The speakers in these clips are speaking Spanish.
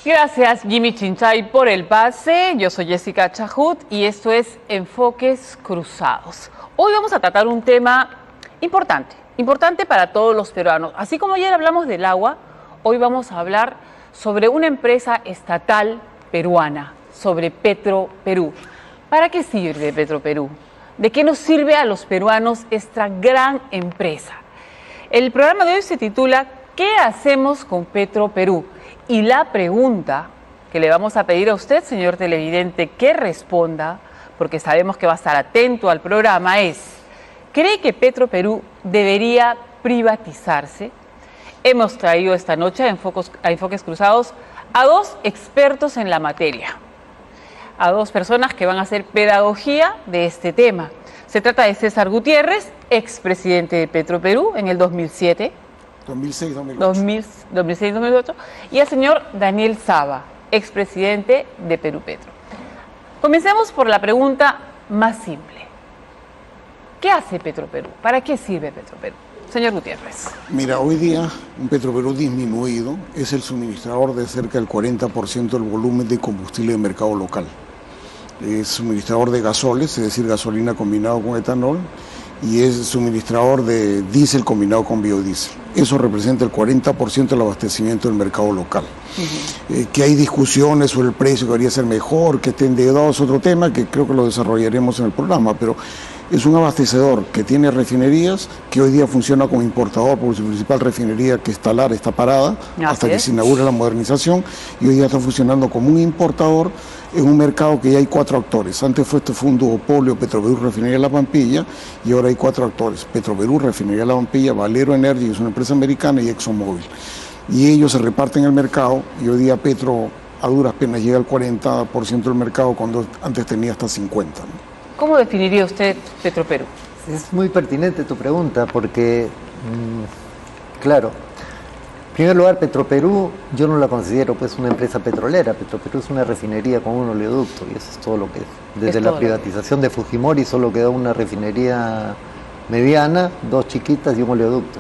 Gracias, Jimmy Chinchay, por el pase. Yo soy Jessica Chahut y esto es Enfoques Cruzados. Hoy vamos a tratar un tema importante para todos los peruanos. Así como ayer hablamos del agua, hoy vamos a hablar sobre una empresa estatal peruana, sobre Petroperú. ¿Para qué sirve Petroperú? ¿De qué nos sirve a los peruanos esta gran empresa? El programa de hoy se titula ¿Qué hacemos con Petroperú? Y la pregunta que le vamos a pedir a usted, señor televidente, que responda, porque sabemos que va a estar atento al programa, es: ¿cree que Petroperú debería privatizarse? Hemos traído esta noche a Enfoques Cruzados a dos expertos en la materia, a dos personas que van a hacer pedagogía de este tema. Se trata de César Gutiérrez, expresidente de Petroperú en el 2007. 2006-2008, y al señor Daniel Saba, expresidente de Perú Petro. Comencemos por la pregunta más simple. ¿Qué hace Petroperú? ¿Para qué sirve Petroperú? Señor Gutiérrez. Mira, hoy día un Petroperú disminuido es el suministrador de cerca del 40% del volumen de combustible de mercado local. Es suministrador de gasoles, es decir, gasolina combinado con etanol, y es suministrador de diésel combinado con biodiesel. Eso representa el 40% del abastecimiento del mercado local. Que hay discusiones sobre el precio, que debería ser mejor, que esté endeudado, es otro tema que creo que lo desarrollaremos en el programa, pero es un abastecedor que tiene refinerías, que hoy día funciona como importador, porque su principal refinería, que es Talar, está parada hasta que se inaugure la modernización, y hoy día está funcionando como un importador en un mercado que ya hay 4 actores. Antes fue un duopolio, Petroperú, Refinería La Pampilla, y ahora hay 4 actores: Petroperú, Refinería La Pampilla, Valero Energy, que es una empresa americana, y ExxonMobil. Y ellos se reparten el mercado, y hoy día Petro a duras penas llega al 40% del mercado, cuando antes tenía hasta 50%, ¿no? ¿Cómo definiría usted Petroperú? Es muy pertinente tu pregunta porque, claro, en primer lugar, Petroperú yo no la considero pues una empresa petrolera. Petroperú es una refinería con un oleoducto, y eso es todo lo que es. Desde la privatización de Fujimori solo quedó una refinería mediana, 2 chiquitas y un oleoducto.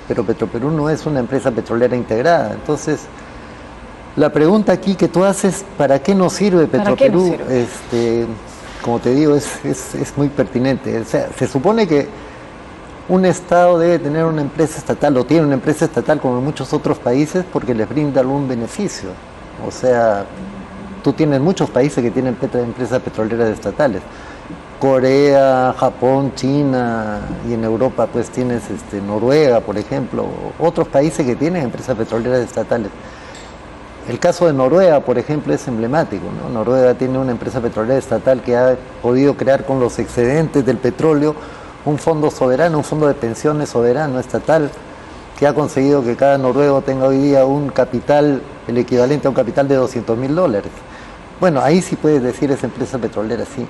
Pero Petroperú no es una empresa petrolera integrada. Entonces, la pregunta aquí que tú haces, ¿para qué nos sirve Petroperú? ¿Para qué nos sirve? Como te digo, es muy pertinente. O sea, se supone que un Estado debe tener una empresa estatal, o tiene una empresa estatal como en muchos otros países, porque les brinda algún beneficio. O sea, tú tienes muchos países que tienen empresas petroleras estatales. Corea, Japón, China, y en Europa pues tienes Noruega, por ejemplo, otros países que tienen empresas petroleras estatales. El caso de Noruega, por ejemplo, es emblemático, ¿no? Noruega tiene una empresa petrolera estatal que ha podido crear con los excedentes del petróleo un fondo soberano, un fondo de pensiones soberano estatal, que ha conseguido que cada noruego tenga hoy día un capital, el equivalente a un capital de $200.000. Bueno, ahí sí puedes decir esa empresa petrolera, sí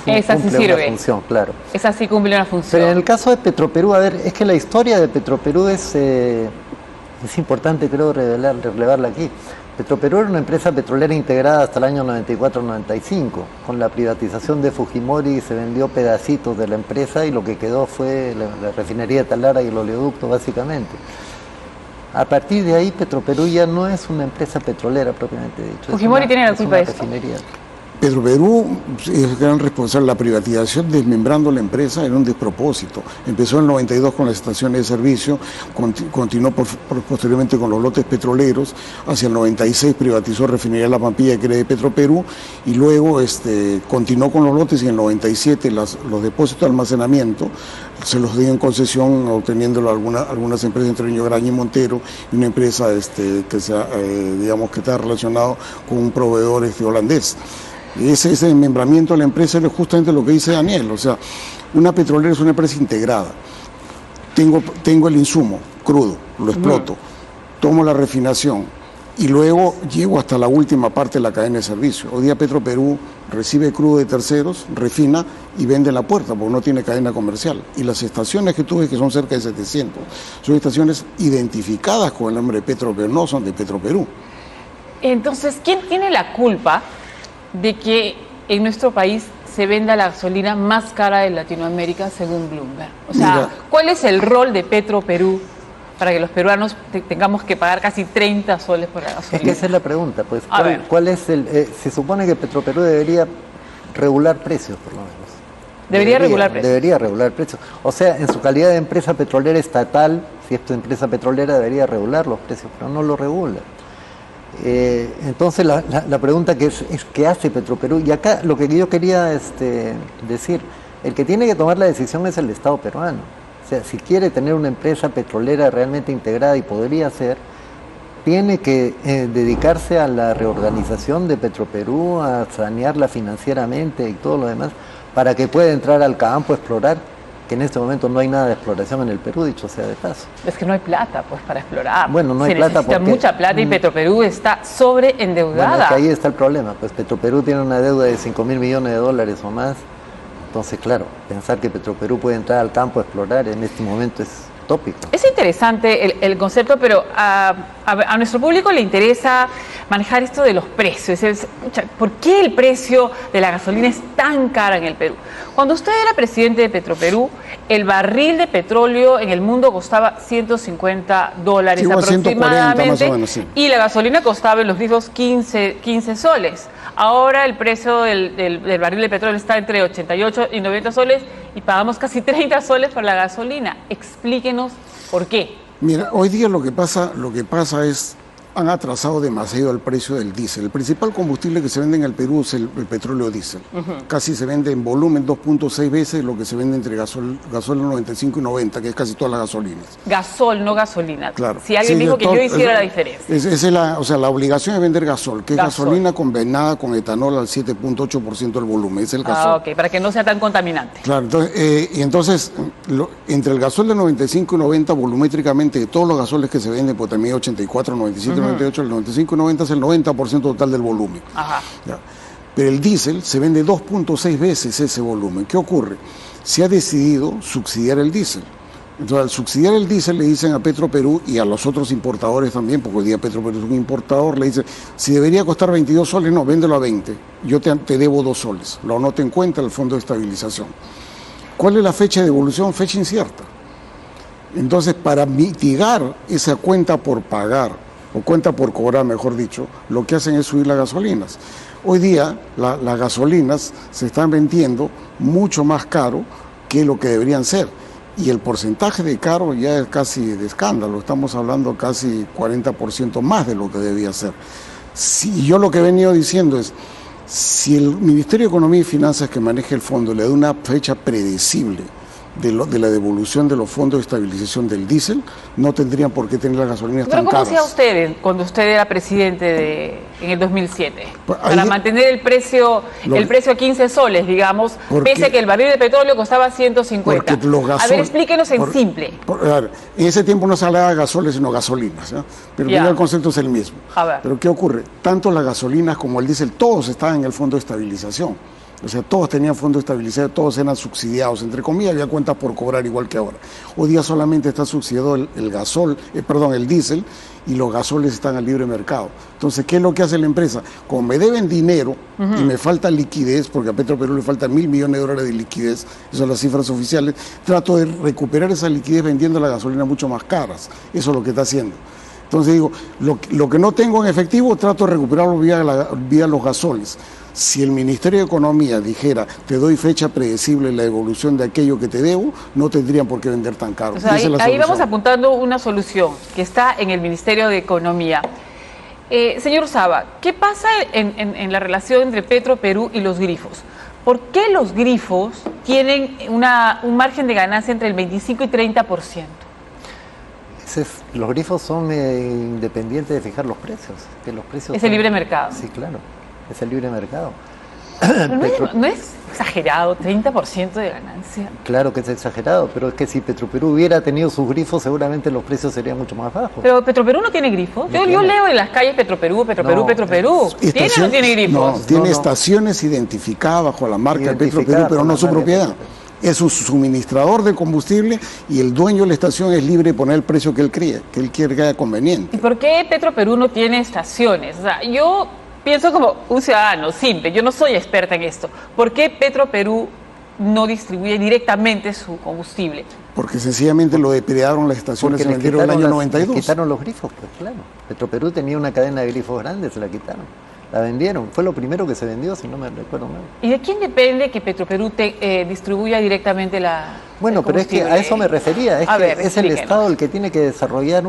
cumple una función, claro. Esa sí cumple una función. Pero en el caso de Petroperú, a ver, es que la historia de Petroperú es importante, creo, relevarla aquí. Petroperú era una empresa petrolera integrada hasta el año 94-95. Con la privatización de Fujimori se vendió pedacitos de la empresa y lo que quedó fue la refinería de Talara y el oleoducto, básicamente. A partir de ahí, Petroperú ya no es una empresa petrolera propiamente dicho. Fujimori tiene la culpa de esto. Petroperú es el gran responsable de la privatización, desmembrando la empresa, era un despropósito. Empezó en el 92 con las estaciones de servicio, continuó posteriormente con los lotes petroleros, hacia el 96 privatizó Refinería La Pampilla, que era de Petroperú, y luego continuó con los lotes, y en el 97 los depósitos de almacenamiento se los dio en concesión, obteniéndolo algunas empresas, entre ellos Graña y Montero, y una empresa que está relacionado con un proveedor holandés. Ese desmembramiento de la empresa es justamente lo que dice Daniel. O sea, una petrolera es una empresa integrada. Tengo el insumo crudo, lo exploto, tomo la refinación y luego llego hasta la última parte de la cadena de servicio. Hoy día Petroperú recibe crudo de terceros, refina y vende en la puerta porque no tiene cadena comercial. Y las estaciones que tuve, que son cerca de 700, son estaciones identificadas con el nombre de Petroperú, no son de Petroperú. Entonces, ¿quién tiene la culpa de que en nuestro país se venda la gasolina más cara de Latinoamérica según Bloomberg? O sea, Mira, ¿cuál es el rol de Petroperú para que los peruanos tengamos que pagar casi 30 soles por la Es gasolina? que esa es la pregunta, pues. A ver. ¿Cuál es se supone que Petroperú debería regular precios, por lo menos. Debería regular precios. Debería regular precios. O sea, en su calidad de empresa petrolera estatal, si es tu empresa petrolera, debería regular los precios, pero no lo regula. Entonces la pregunta que es ¿qué hace Petroperú? Y acá lo que yo quería decir, el que tiene que tomar la decisión es el Estado peruano. O sea, si quiere tener una empresa petrolera realmente integrada, y podría ser, tiene que dedicarse a la reorganización de Petroperú, a sanearla financieramente y todo lo demás, para que pueda entrar al campo a explorar, que en este momento no hay nada de exploración en el Perú, dicho sea de paso. Es que no hay plata, pues, para explorar. Bueno, no hay Se plata necesita porque mucha plata y Petroperú está sobreendeudada. Bueno, es que ahí está el problema, pues Petroperú tiene una deuda de 5.000 millones de dólares o más. Entonces, claro, pensar que Petroperú puede entrar al campo a explorar en este momento es tópico. Es interesante el concepto, pero a nuestro público le interesa manejar esto de los precios. ¿Por qué el precio de la gasolina es tan cara en el Perú? Cuando usted era presidente de Petroperú, el barril de petróleo en el mundo costaba $150 Sí, aproximadamente, 140 más o menos, sí. Y la gasolina costaba en los grifos 15 soles. Ahora el precio del barril de petróleo está entre 88 y 90 soles y pagamos casi 30 soles por la gasolina. Explíquenos por qué. Mira, hoy día lo que pasa es, han atrasado demasiado el precio del diésel. El principal combustible que se vende en el Perú es el petróleo diésel. Casi se vende en volumen 2.6 veces lo que se vende entre gasol 95 y 90, que es casi todas las gasolinas. Gasol, no gasolina. Claro. Si alguien Sí, dijo que todo- yo hiciera la diferencia. O sea, la obligación es vender gasol, que es Gasol. gasolina combinada con etanol al 7.8% del volumen, es el gasol. Ok, para que no sea tan contaminante. Claro, entonces, entre el gasol de 95 y 90, volumétricamente, de todos los gasoles que se venden, pues también 84, 97, 98, el 95 y 90 es el 90% total del volumen. Ajá. Ya. Pero el diésel se vende 2.6 veces ese volumen. ¿Qué ocurre? Se ha decidido subsidiar el diésel. Entonces, al subsidiar el diésel, le dicen a Petroperú y a los otros importadores también, porque hoy día Petroperú es un importador, le dicen, si debería costar 22 soles, no, véndelo a 20. Yo te debo 2 soles. Lo anote en cuenta el Fondo de Estabilización. ¿Cuál es la fecha de devolución? Fecha incierta. Entonces, para mitigar esa cuenta por pagar, o cuenta por cobrar, mejor dicho, lo que hacen es subir las gasolinas. Hoy día las gasolinas se están vendiendo mucho más caro que lo que deberían ser. Y el porcentaje de caro ya es casi de escándalo. Estamos hablando casi 40% más de lo que debía ser. Si yo lo que he venido diciendo es, si el Ministerio de Economía y Finanzas que maneja el fondo le da una fecha predecible de la devolución de los fondos de estabilización del diésel, no tendrían por qué tener las gasolinas Pero tan ¿cómo caras. hacía usted cuando usted era presidente en el 2007? Pues Para ahí- mantener el precio a 15 soles, digamos, Porque- pese a que el barril de petróleo costaba 150. Porque los A ver, explíquenos en simple. A ver, en ese tiempo no se hablaba de gasoles, sino gasolinas, ¿ya? Pero Ya. el concepto es el mismo. A ver. Pero ¿qué ocurre? Tanto las gasolinas como el diésel, todos estaban en el fondo de estabilización. O sea, todos tenían fondo de estabilización, todos eran subsidiados, entre comillas, había cuentas por cobrar igual que ahora. Hoy día solamente está subsidiado el diésel, y los gasoles están al libre mercado. Entonces, ¿qué es lo que hace la empresa? Como me deben dinero y me falta liquidez, porque a Petroperú le faltan $1.000 millones de liquidez, esas son las cifras oficiales, trato de recuperar esa liquidez vendiendo la gasolina mucho más caras. Eso es lo que está haciendo. Entonces digo, lo que no tengo en efectivo trato de recuperarlo vía los gasoles. Si el Ministerio de Economía dijera, te doy fecha predecible en la evolución de aquello que te debo, no tendrían por qué vender tan caro. O sea, Esa es la ahí vamos solución. apuntando una solución que está en el Ministerio de Economía. Señor Saba, ¿qué pasa en la relación entre Petroperú y los grifos? ¿Por qué los grifos tienen un margen de ganancia entre el 25 y 30%? Los grifos son independientes de fijar los precios. Que los precios Es el libre mercado. Sí, claro, es el libre mercado. Pero ¿no es exagerado 30% de ganancia? Claro que es exagerado, pero es que si Petroperú hubiera tenido sus grifos, seguramente los precios serían mucho más bajos. Pero Petroperú no tiene grifos. Yo tiene. leo en las calles Petroperú. No, ¿Tiene o no tiene grifos? No, tiene No. estaciones identificadas bajo la marca de Identificadas Petroperú, pero con no la su marca de propiedad. Petroperú. Es un suministrador de combustible y el dueño de la estación es libre de poner el precio que él quiere que haya conveniente. ¿Y por qué Petroperú no tiene estaciones? O sea, yo pienso como un ciudadano simple, yo no soy experta en esto. ¿Por qué Petroperú no distribuye directamente su combustible? Porque sencillamente lo depredaron las estaciones, se vendieron en el año 92. Les quitaron los grifos, pues claro. Petroperú tenía una cadena de grifos grandes, se la quitaron. La vendieron, fue lo primero que se vendió, si no me recuerdo mal. ¿Y de quién depende que Petroperú distribuya directamente Bueno, pero es que a eso me refería, es el Estado el que tiene que desarrollar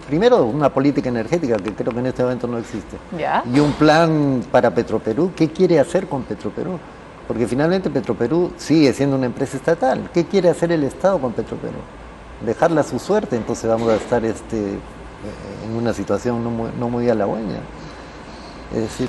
primero una política energética, que creo que en este momento no existe, ¿ya? Y un plan para Petroperú. ¿Qué quiere hacer con Petroperú? Porque finalmente Petroperú sigue siendo una empresa estatal. ¿Qué quiere hacer el Estado con Petroperú? Dejarla a su suerte, entonces vamos a estar en una situación no muy halagüeña. Es decir...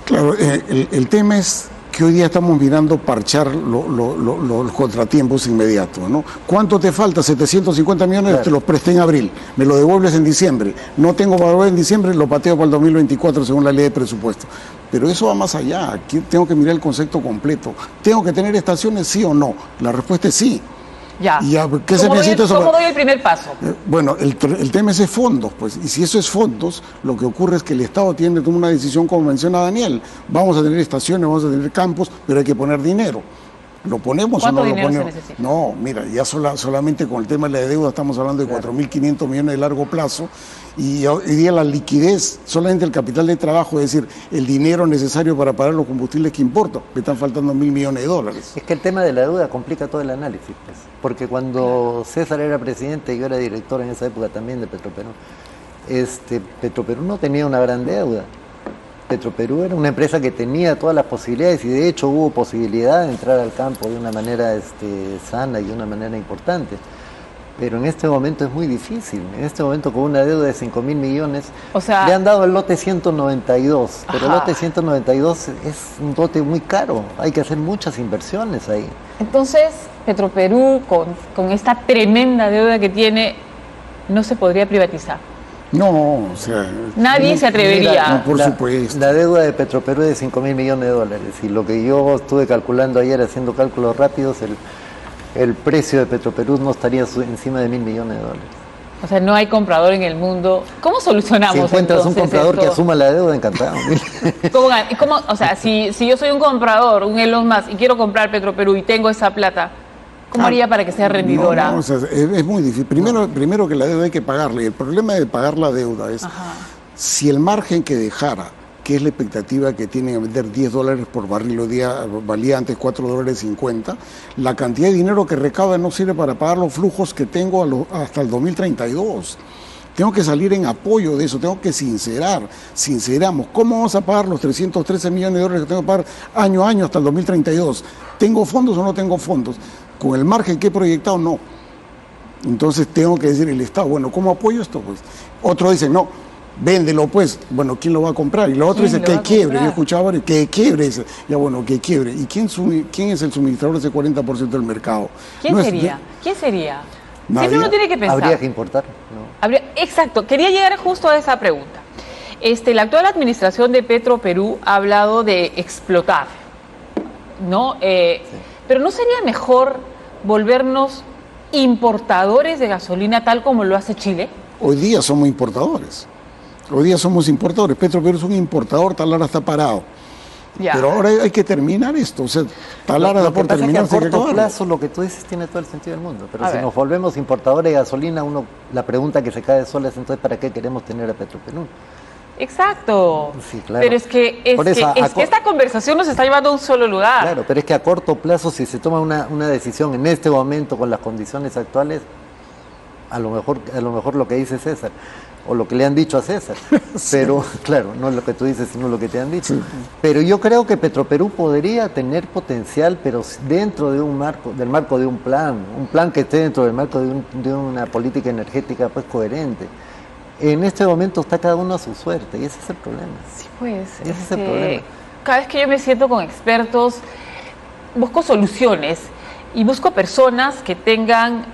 Claro, el tema es que hoy día estamos mirando parchar los contratiempos inmediatos, ¿no? ¿Cuánto te falta? 750 millones, claro. Te los presté en abril, me lo devuelves en diciembre. No tengo para devolver en diciembre, lo pateo para el 2024 según la ley de presupuesto. Pero eso va más allá, aquí tengo que mirar el concepto completo. ¿Tengo que tener estaciones, sí o no? La respuesta es sí. Ya. ¿Qué se necesita? ¿Cómo doy el primer paso? Bueno, el tema es fondos, pues, y si eso es fondos, lo que ocurre es que el Estado tiene que tomar una decisión, como menciona Daniel. Vamos a tener estaciones, vamos a tener campos, pero hay que poner dinero. ¿Lo ponemos o no lo ponemos? ¿Cuánto dinero se necesita? No, mira, ya solamente con el tema de la deuda estamos hablando de 4.500 millones de largo plazo, y hoy día la liquidez, solamente el capital de trabajo, es decir, el dinero necesario para pagar los combustibles que importa, me están faltando $1.000 millones. Es que el tema de la deuda complica todo el análisis, pues, porque cuando César era presidente, yo era director en esa época también de Petroperú, Petroperú no tenía una gran deuda. Petroperú era una empresa que tenía todas las posibilidades, y de hecho hubo posibilidad de entrar al campo de una manera sana y de una manera importante. Pero en este momento es muy difícil. En este momento, con una deuda de 5.000 millones, o sea, le han dado el lote 192, pero el lote 192 es un lote muy caro. Hay que hacer muchas inversiones ahí. Entonces, Petroperú, con esta tremenda deuda que tiene, no se podría privatizar. No, o sea... Nadie se atrevería. Mira, no, por supuesto. La deuda de Petroperú es de 5.000 millones de dólares. Y lo que yo estuve calculando ayer, haciendo cálculos rápidos, el precio de Petroperú no estaría encima de $1.000 millones de dólares. O sea, no hay comprador en el mundo. ¿Cómo solucionamos si encuentras un comprador que asuma la deuda, encantado. ¿Cómo? O sea, si yo soy un comprador, un Elon Musk, y quiero comprar Petroperú y tengo esa plata, ¿cómo haría para que sea rendidora? No, o sea, es muy difícil. Primero que la deuda hay que pagarla. Y el problema de pagar la deuda es, si el margen que dejara, que es la expectativa que tienen a vender $10 por barril, hoy día valía antes $4.50, la cantidad de dinero que recauda no sirve para pagar los flujos que tengo hasta el 2032. Tengo que salir en apoyo de eso, tengo que sinceramos. ¿Cómo vamos a pagar los 313 millones de dólares que tengo que pagar año a año hasta el 2032? ¿Tengo fondos o no tengo fondos? Con el margen que he proyectado, no. Entonces tengo que decir el Estado, bueno, ¿cómo apoyo esto? Pues otro dice, no, véndelo pues. Bueno, ¿quién lo va a comprar? Y lo otro dice, que quiebre. Yo escuchaba varios, que quiebre. Dice, ya bueno, que quiebre. ¿Y quién es el suministrador de ese 40% del mercado? ¿Quién sería? ¿Quién sería? Siempre uno tiene que pensar. Habría que importar, ¿no? Exacto, quería llegar justo a esa pregunta. La actual administración de Petroperú ha hablado de explotar, ¿no? Sí. Pero ¿no sería mejor volvernos importadores de gasolina tal como lo hace Chile? Hoy día somos importadores. Petroperú es un importador, Talara está parado. Ya. Pero ahora hay que terminar esto. O sea, Talara da por terminar. A corto plazo lo que tú dices tiene todo el sentido del mundo. Pero si nos volvemos importadores de gasolina, la pregunta que se cae sola es entonces ¿para qué queremos tener a Petroperú? Exacto. Sí, claro. Pero es que esta conversación nos está llevando a un solo lugar. Claro, pero es que a corto plazo, si se toma una decisión en este momento con las condiciones actuales, a lo mejor lo que dice César, o lo que le han dicho a César, pero claro, no es lo que tú dices, sino lo que te han dicho. Sí. Pero yo creo que Petroperú podría tener potencial, pero dentro de del marco de un plan que esté dentro del marco de una política energética pues coherente. En este momento está cada uno a su suerte, y ese es el problema. Sí, pues. Ese es el problema. Cada vez que yo me siento con expertos, busco soluciones y busco personas que tengan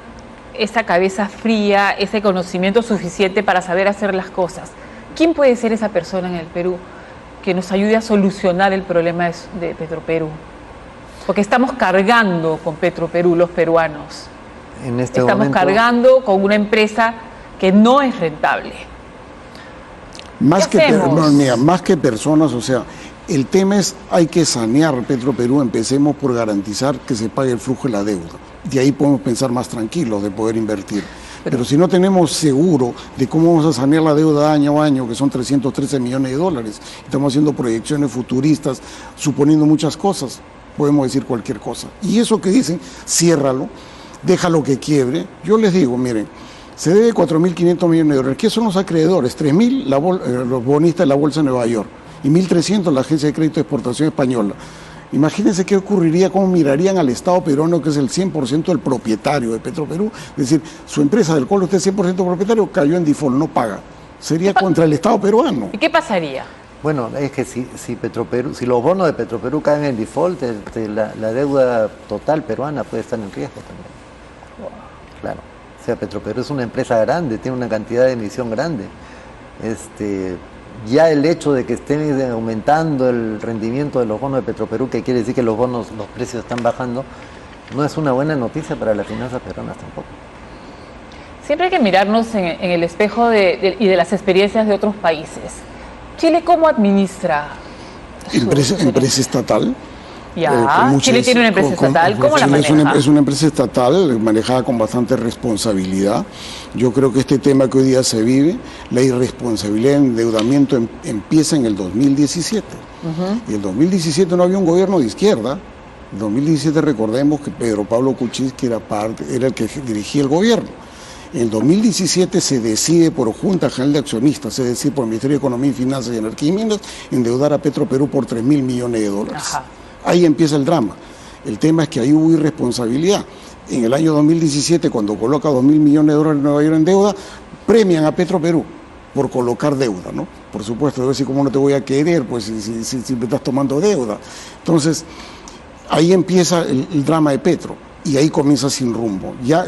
esa cabeza fría, ese conocimiento suficiente para saber hacer las cosas. ¿Quién puede ser esa persona en el Perú que nos ayude a solucionar el problema de Petroperú? Porque estamos cargando con Petroperú los peruanos. Estamos cargando con una empresa que no es rentable. Más que personas, o sea, el tema es, hay que sanear Petroperú, empecemos por garantizar que se pague el flujo de la deuda. De ahí podemos pensar más tranquilos de poder invertir. Pero si no tenemos seguro de cómo vamos a sanear la deuda año a año, que son 313 millones de dólares, estamos haciendo proyecciones futuristas, suponiendo muchas cosas, podemos decir cualquier cosa. Y eso que dicen, ciérralo, déjalo que quiebre. Yo les digo, miren, se debe 4.500 millones de dólares. ¿Qué son los acreedores? 3.000 los bonistas de la Bolsa de Nueva York y 1.300 la Agencia de Crédito de Exportación Española. Imagínense qué ocurriría, cómo mirarían al Estado peruano, que es el 100% del propietario de Petroperú. Es decir, su empresa del cual usted es 100% propietario cayó en default, no paga. Sería contra el Estado peruano. ¿Y qué pasaría? Bueno, es que si los bonos de Petroperú caen en default, la deuda total peruana puede estar en riesgo también. Claro. O sea, Petroperú es una empresa grande, tiene una cantidad de emisión grande. Ya el hecho de que estén aumentando el rendimiento de los bonos de Petroperú, que quiere decir que los precios están bajando, no es una buena noticia para las finanzas peruanas tampoco. Siempre hay que mirarnos en el espejo y de las experiencias de otros países. ¿Chile cómo administra empresa estatal? Chile tiene una empresa estatal, ¿cómo la maneja? Es una empresa estatal manejada con bastante responsabilidad. Yo creo que este tema que hoy día se vive, la irresponsabilidad de endeudamiento empieza en el 2017. Y en el 2017 no había un gobierno de izquierda. En el 2017 recordemos que Pedro Pablo Kuczynski era el que dirigía el gobierno. En el 2017 se decide por Junta General de Accionistas, es decir, por el Ministerio de Economía y Finanzas y Energía y Minas, endeudar a Petroperú por 3.000 millones de dólares. Ajá. Ahí empieza el drama. El tema es que ahí hubo irresponsabilidad. En el año 2017, cuando coloca 2.000 millones de dólares en Nueva York en deuda, premian a Petroperú por colocar deuda, ¿no? Por supuesto, debo decir, ¿cómo no te voy a querer? Pues si me estás tomando deuda. Entonces, ahí empieza el drama de Petro. Y ahí comienza sin rumbo. Ya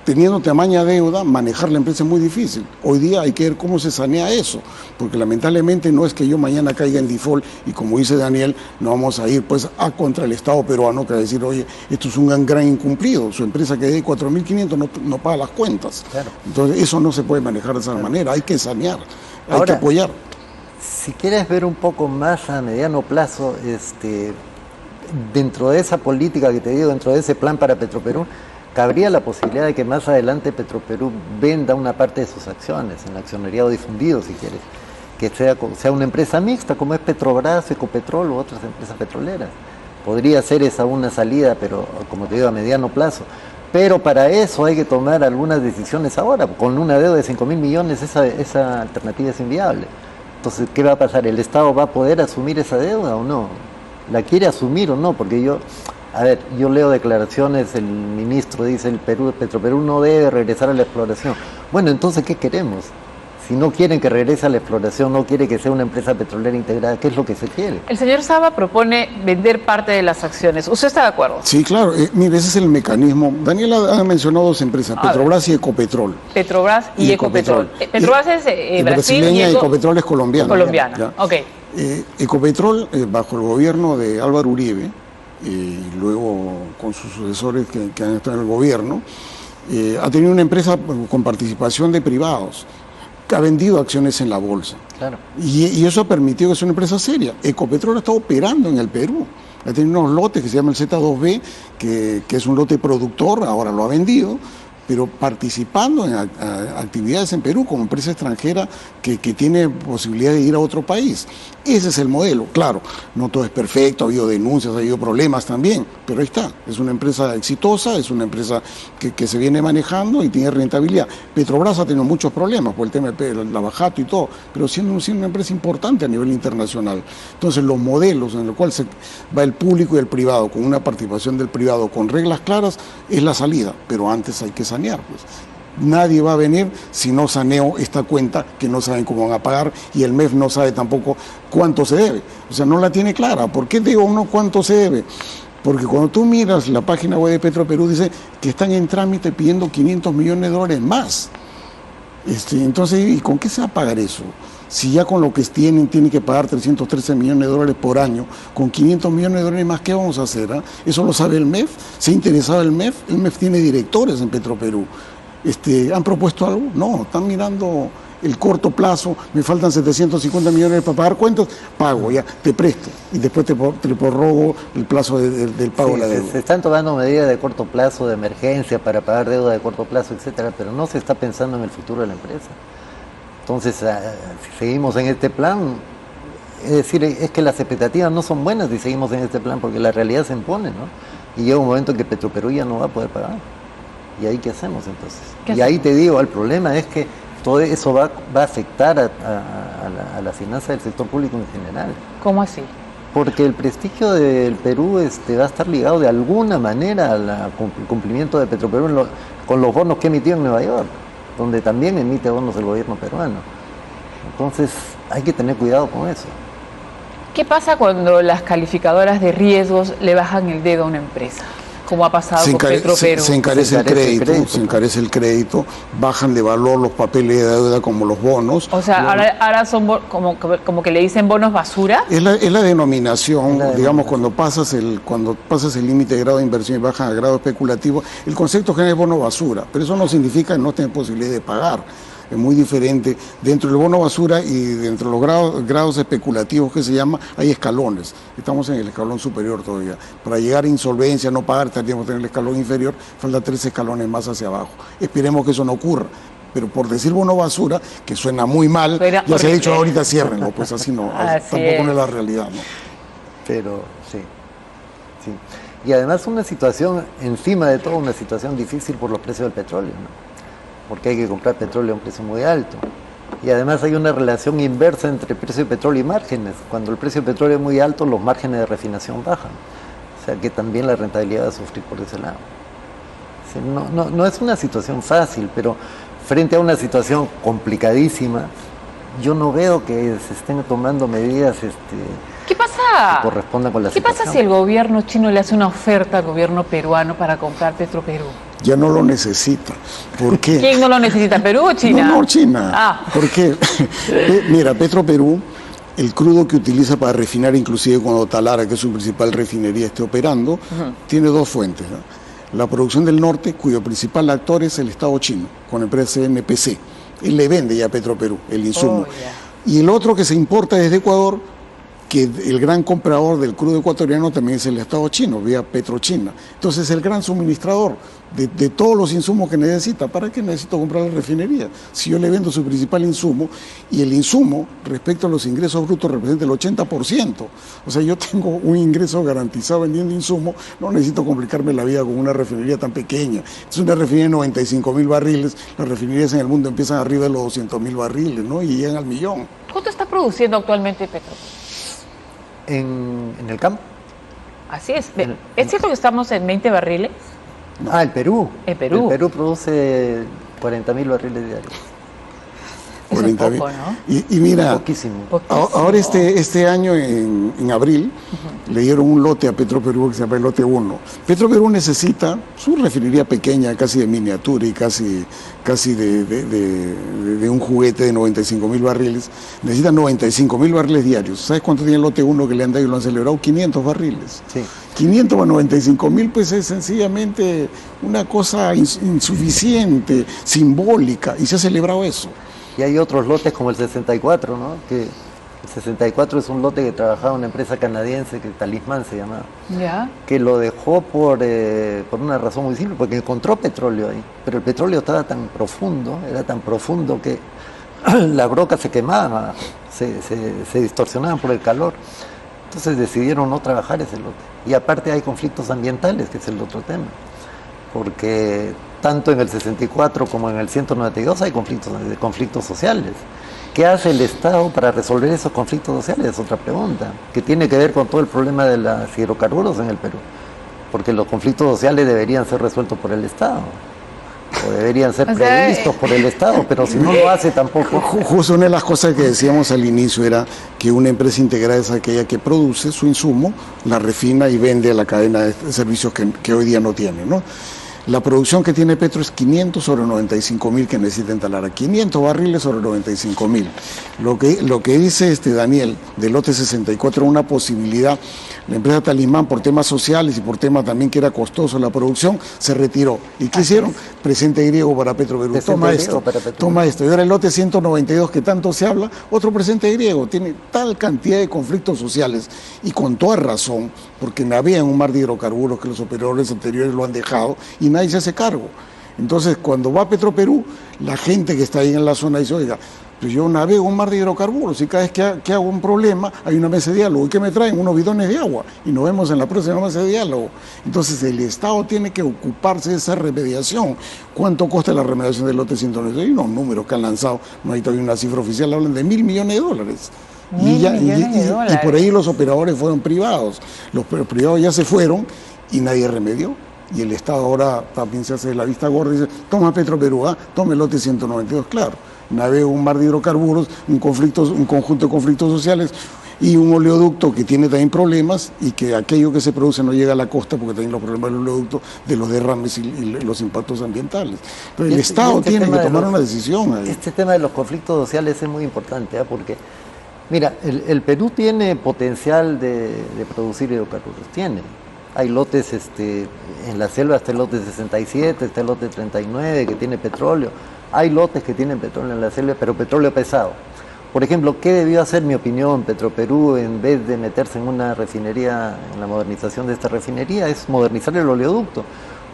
teniendo tamaña deuda, manejar la empresa es muy difícil. Hoy día hay que ver cómo se sanea eso, porque lamentablemente no es que yo mañana caiga en default y, como dice Daniel, no vamos a ir pues contra el Estado peruano, que va a decir, oye, esto es un gran incumplido, su empresa que debe 4.500 no paga las cuentas. Claro. Entonces eso no se puede manejar de esa manera, hay que sanear, hay que apoyar. Si quieres ver un poco más a mediano plazo, dentro de esa política que te digo, dentro de ese plan para Petroperú, cabría la posibilidad de que más adelante Petroperú venda una parte de sus acciones, en el accionariado difundido, si quieres, que sea una empresa mixta, como es Petrobras, Ecopetrol u otras empresas petroleras. Podría ser esa una salida, pero como te digo, a mediano plazo. Pero para eso hay que tomar algunas decisiones ahora. Con una deuda de 5.000 millones, esa alternativa es inviable. Entonces, ¿qué va a pasar? ¿El Estado va a poder asumir esa deuda o no? ¿La quiere asumir o no? Porque yo leo declaraciones, el ministro dice, Petroperú no debe regresar a la exploración. Bueno, entonces, ¿qué queremos? Si no quieren que regrese a la exploración, no quiere que sea una empresa petrolera integrada, ¿qué es lo que se quiere? El señor Saba propone vender parte de las acciones. ¿Usted está de acuerdo? Sí, claro. Mire, ese es el mecanismo. Daniel ha mencionado dos empresas, Petrobras y Ecopetrol. Petrobras y Ecopetrol. Petrobras es brasileña y Ecopetrol es colombiana. Colombiana, ok. Ecopetrol, bajo el gobierno de Álvaro Uribe, y luego con sus sucesores que han estado en el gobierno, ha tenido una empresa con participación de privados, que ha vendido acciones en la bolsa. Claro. Y eso ha permitido que sea una empresa seria. Ecopetrol ha estado operando en el Perú. Ha tenido unos lotes que se llama el Z2B, que es un lote productor, ahora lo ha vendido, pero participando en actividades en Perú como empresa extranjera que tiene posibilidad de ir a otro país. Ese es el modelo. Claro, no todo es perfecto, ha habido denuncias, ha habido problemas también, pero ahí está. Es una empresa exitosa, es una empresa que se viene manejando y tiene rentabilidad. Petrobras ha tenido muchos problemas por el tema de lavajato y todo, pero siendo una empresa importante a nivel internacional. Entonces, los modelos en los cuales va el público y el privado, con una participación del privado con reglas claras, es la salida, pero antes hay que sanear. Pues. Nadie va a venir si no saneo esta cuenta que no saben cómo van a pagar y el MEF no sabe tampoco cuánto se debe. O sea, no la tiene clara. ¿Por qué digo uno cuánto se debe? Porque cuando tú miras la página web de Petroperú dice que están en trámite pidiendo 500 millones de dólares más. Entonces, ¿y con qué se va a pagar eso? Si ya con lo que tienen que pagar 313 millones de dólares por año, con 500 millones de dólares más, ¿qué vamos a hacer? ¿Eso lo sabe el MEF? ¿Se ha interesado el MEF? El MEF tiene directores en Petroperú. ¿Han propuesto algo? No, están mirando el corto plazo, me faltan 750 millones para pagar cuentas, pago, ya, te presto y después te prorrogo el plazo del pago de la deuda. Se están tomando medidas de corto plazo, de emergencia, para pagar deuda de corto plazo, etcétera, pero no se está pensando en el futuro de la empresa. Entonces, si seguimos en este plan, es decir, es que las expectativas no son buenas si seguimos en este plan, porque la realidad se impone, ¿no? Y llega un momento en que Petroperú ya no va a poder pagar. ¿Y ahí qué hacemos entonces? Y ahí te digo, el problema es que todo eso va a afectar a la finanza del sector público en general. ¿Cómo así? Porque el prestigio del Perú va a estar ligado de alguna manera al cumplimiento de Petroperú con los bonos que emitió en Nueva York, donde también emite bonos el gobierno peruano. Entonces hay que tener cuidado con eso. ¿Qué pasa cuando las calificadoras de riesgos le bajan el dedo a una empresa? Como ha pasado con Petroperú. Se encarece el crédito, bajan de valor los papeles de deuda como los bonos. O sea, ahora son como que le dicen bonos basura. Es la denominación, digamos, cuando pasas el límite de grado de inversión y bajas a grado especulativo, el concepto general es bono basura, pero eso no significa que no tengas posibilidad de pagar. Es muy diferente. Dentro del bono basura y dentro de los grados especulativos que se llama, hay escalones. Estamos en el escalón superior todavía. Para llegar a insolvencia, no pagar, tendríamos que tener el escalón inferior, falta 3 escalones más hacia abajo. Esperemos que eso no ocurra. Pero por decir bono basura, que suena muy mal, ya se ha dicho ahorita ciérrenlo, pues así no, tampoco no es la realidad, ¿no? Pero sí. Y además una situación, encima de todo, una situación difícil por los precios del petróleo, ¿no? Porque hay que comprar petróleo a un precio muy alto. Y además hay una relación inversa entre precio de petróleo y márgenes. Cuando el precio de petróleo es muy alto, los márgenes de refinación bajan. O sea que también la rentabilidad va a sufrir por ese lado. No es una situación fácil, pero frente a una situación complicadísima, yo no veo que se estén tomando medidas ¿Qué pasa? que correspondan con la situación. ¿Qué pasa si el gobierno chino le hace una oferta al gobierno peruano para comprar Petroperú? Ya no lo necesita. ¿Por qué? ¿Quién no lo necesita? ¿Perú o China? No, China. ¿Por qué? Mira, Petroperú, el crudo que utiliza para refinar, inclusive cuando Talara, que es su principal refinería, esté operando, tiene 2 fuentes, ¿no? La producción del norte, cuyo principal actor es el Estado chino, con la empresa NPC. Él le vende ya a Petroperú el insumo. Y el otro que se importa desde Ecuador, que el gran comprador del crudo ecuatoriano también es el Estado chino, vía Petrochina. Entonces, el gran suministrador de todos los insumos que necesita. ¿Para qué necesito comprar la refinería? Si yo le vendo su principal insumo, y el insumo, respecto a los ingresos brutos, representa el 80%. O sea, yo tengo un ingreso garantizado vendiendo insumo, no necesito complicarme la vida con una refinería tan pequeña. Es una refinería de 95.000 barriles, las refinerías en el mundo empiezan arriba de los 200.000 barriles, ¿no? Y llegan al millón. ¿Cuánto está produciendo actualmente Petro? En el campo. Así es. ¿Es cierto que estamos en 20 barriles? No. El Perú. El Perú produce 40.000 barriles diarios. 40.000. Poco, ¿no? Y mira, Poquísimo. Ahora este año en abril le dieron un lote a Petroperú que se llama el lote 1. Petroperú necesita su refinería pequeña, casi de miniatura y casi de un juguete de 95.000 barriles. Necesita 95.000 barriles diarios. ¿Sabes cuánto tiene el lote 1 que le han dado y lo han celebrado? 500 barriles. Sí. 500 a 95.000, pues es sencillamente una cosa insuficiente, simbólica, y se ha celebrado eso. Y hay otros lotes como el 64, ¿no? Que el 64 es un lote que trabajaba una empresa canadiense, que Talismán se llamaba, que lo dejó por una razón muy simple, porque encontró petróleo ahí, pero el petróleo estaba tan profundo, era tan profundo que las brocas se quemaban, se distorsionaban por el calor. Entonces decidieron no trabajar ese lote. Y aparte hay conflictos ambientales, que es el otro tema, porque tanto en el 64 como en el 192 hay conflictos sociales. ¿Qué hace el Estado para resolver esos conflictos sociales? Es otra pregunta, que tiene que ver con todo el problema de los hidrocarburos en el Perú, porque los conflictos sociales deberían ser resueltos por el Estado, o deberían ser previstos por el Estado, pero si no lo hace tampoco. Justo una de las cosas que decíamos al inicio era que una empresa integrada es aquella que produce su insumo, la refina y vende a la cadena de servicios que hoy día no tiene, ¿no? La producción que tiene Petro es 500 sobre 95.000 que necesita en Talara, 500 barriles sobre 95.000. Lo que dice Daniel del lote 64 es una posibilidad. La empresa Talismán, por temas sociales y por temas también que era costoso la producción, se retiró. ¿Y qué hicieron? Presente griego para Petroperú. Toma esto. Y ahora el lote 192 que tanto se habla, otro presente griego. Tiene tal cantidad de conflictos sociales y con toda razón, porque navega en un mar de hidrocarburos que los operadores anteriores lo han dejado y nadie se hace cargo. Entonces, cuando va a Petroperú, la gente que está ahí en la zona dice, oiga, pues yo navego un mar de hidrocarburos y cada vez que hago un problema hay una mesa de diálogo. ¿Y qué me traen? Unos bidones de agua. Y nos vemos en la próxima mesa de diálogo. Entonces el Estado tiene que ocuparse de esa remediación. ¿Cuánto cuesta la remediación del lote 192? Hay unos números que han lanzado, no hay todavía una cifra oficial, hablan de $1.000 millones. Y por ahí los operadores fueron privados. Los privados ya se fueron y nadie remedió. Y el Estado ahora también se hace la vista gorda y dice, toma Petroperú, toma el lote 192, claro. Navega un mar de hidrocarburos, un conjunto de conflictos sociales y un oleoducto que tiene también problemas y que aquello que se produce no llega a la costa porque también los problemas del oleoducto, de los derrames y los impactos ambientales. Pero el Estado tiene que tomar una decisión ahí. Este tema de los conflictos sociales es muy importante, porque, mira, el Perú tiene potencial de producir hidrocarburos, Hay lotes en la selva, está el lote 67, está el lote 39 que tiene petróleo. Hay lotes que tienen petróleo en la selva, pero petróleo pesado. Por ejemplo, ¿qué debió hacer, mi opinión, Petroperú en vez de meterse en una refinería, en la modernización de esta refinería? Es modernizar el oleoducto.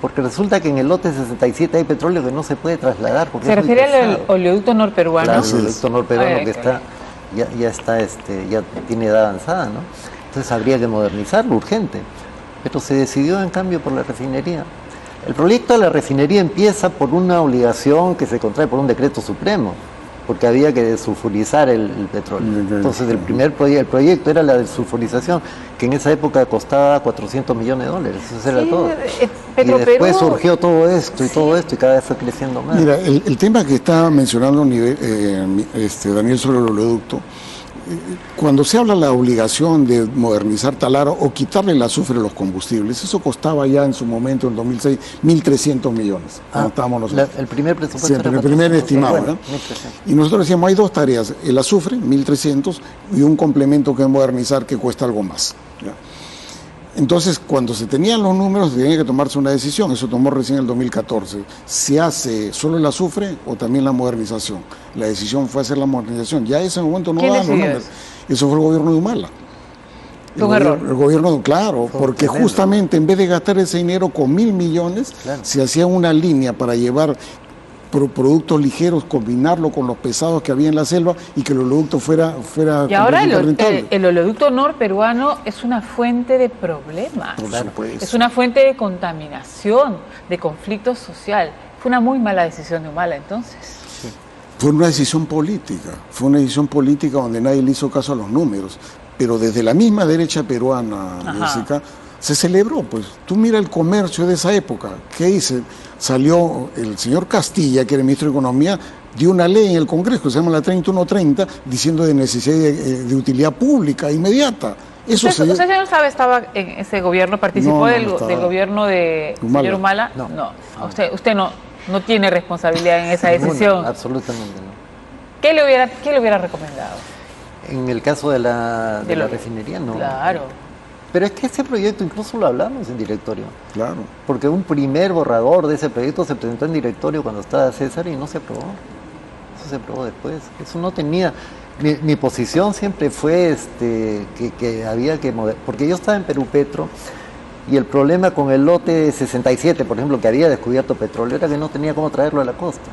Porque resulta que en el lote 67 hay petróleo que no se puede trasladar. Porque ¿Se refiere al oleoducto norperuano? Claro, el oleoducto norperuano que está, ya tiene edad avanzada, ¿no? Entonces habría que modernizarlo urgente. Pero se decidió en cambio por la refinería. El proyecto de la refinería empieza por una obligación que se contrae por un decreto supremo, porque había que desulfurizar el petróleo. Entonces el proyecto era la desulfurización, que en esa época costaba $400 millones, eso era todo. Y después surgió todo esto y cada vez fue creciendo más. Mira, el tema que está mencionando Daniel sobre el oleoducto, cuando se habla de la obligación de modernizar Talara o quitarle el azufre a los combustibles, eso costaba ya en su momento, en 2006, 1.300 millones. Estábamos nosotros. El primer presupuesto. Siempre, el primer estimado, ¿no? Y nosotros decíamos, hay dos tareas, el azufre, 1.300, y un complemento que es modernizar que cuesta algo más. ¿Ya? Entonces, cuando se tenían los números, tenía que tomarse una decisión. Eso tomó recién en el 2014. ¿Se hace solo el azufre o también la modernización? La decisión fue hacer la modernización. Ya ese momento no daban los números. Eso fue el gobierno de Humala. El gobierno, claro, porque justamente en vez de gastar ese dinero con 1.000 millones, se hacía una línea para llevar productos ligeros, combinarlo con los pesados que había en la selva y que el oleoducto fuera y ahora el oleoducto norperuano es una fuente de problemas, es una fuente de contaminación, de conflicto social. Fue una muy mala decisión de Humala entonces. Sí. Fue una decisión política donde nadie le hizo caso a los números, pero desde la misma derecha peruana, Jessica, se celebró. Pues tú mira el comercio de esa época, ¿qué dice? Salió el señor Castilla, que era ministro de Economía, dio una ley en el Congreso que se llama la 3130, diciendo de necesidad de utilidad pública inmediata. Eso ¿Usted, señor sabe, estaba en ese gobierno, participó del gobierno de señor Humala? No. Usted no tiene responsabilidad en esa decisión. No, absolutamente no. ¿Qué le hubiera recomendado? En el caso de la refinería, no. Claro. Pero es que ese proyecto incluso lo hablamos en directorio. Claro. Porque un primer borrador de ese proyecto se presentó en directorio cuando estaba César y no se aprobó. Eso se aprobó después. Eso no tenía... Mi posición siempre fue que había que... Porque yo estaba en Perú Petro y el problema con el lote 67, por ejemplo, que había descubierto petróleo, era que no tenía cómo traerlo a la costa.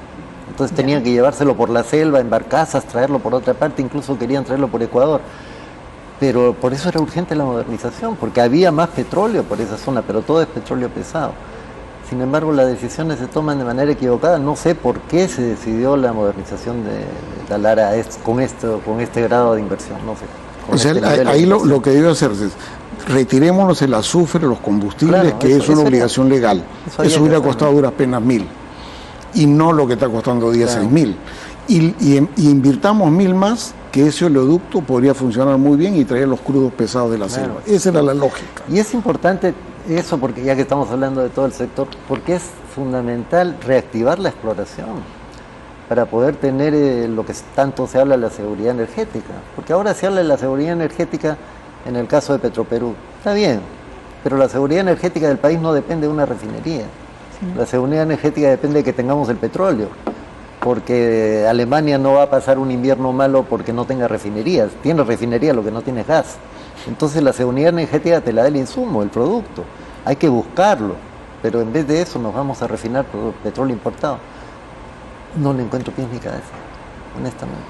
Entonces tenían que llevárselo por la selva, en barcazas, traerlo por otra parte, incluso querían traerlo por Ecuador. Pero por eso era urgente la modernización, porque había más petróleo por esa zona, pero todo es petróleo pesado. Sin embargo, las decisiones se toman de manera equivocada. No sé por qué se decidió la modernización de Talara con este grado de inversión. No sé. O sea, ahí lo que debe hacerse es retirémonos el azufre, los combustibles, claro, que es una obligación legal. Eso hubiera costado a duras penas 1.000 y no lo que está costando 16.000. Y invirtamos 1.000 más, que ese oleoducto podría funcionar muy bien y traer los crudos pesados de la selva. Esa era la lógica. Y es importante eso, porque ya que estamos hablando de todo el sector, porque es fundamental reactivar la exploración para poder tener lo que tanto se habla de la seguridad energética. Porque ahora se habla de la seguridad energética en el caso de Petroperú. Está bien, pero la seguridad energética del país no depende de una refinería. Sí. La seguridad energética depende de que tengamos el petróleo. Porque Alemania no va a pasar un invierno malo porque no tenga refinerías. Tiene refinería, lo que no tiene es gas. Entonces la seguridad energética te la da el insumo, el producto. Hay que buscarlo, pero en vez de eso nos vamos a refinar petróleo importado. No le encuentro pies ni cabeza, honestamente.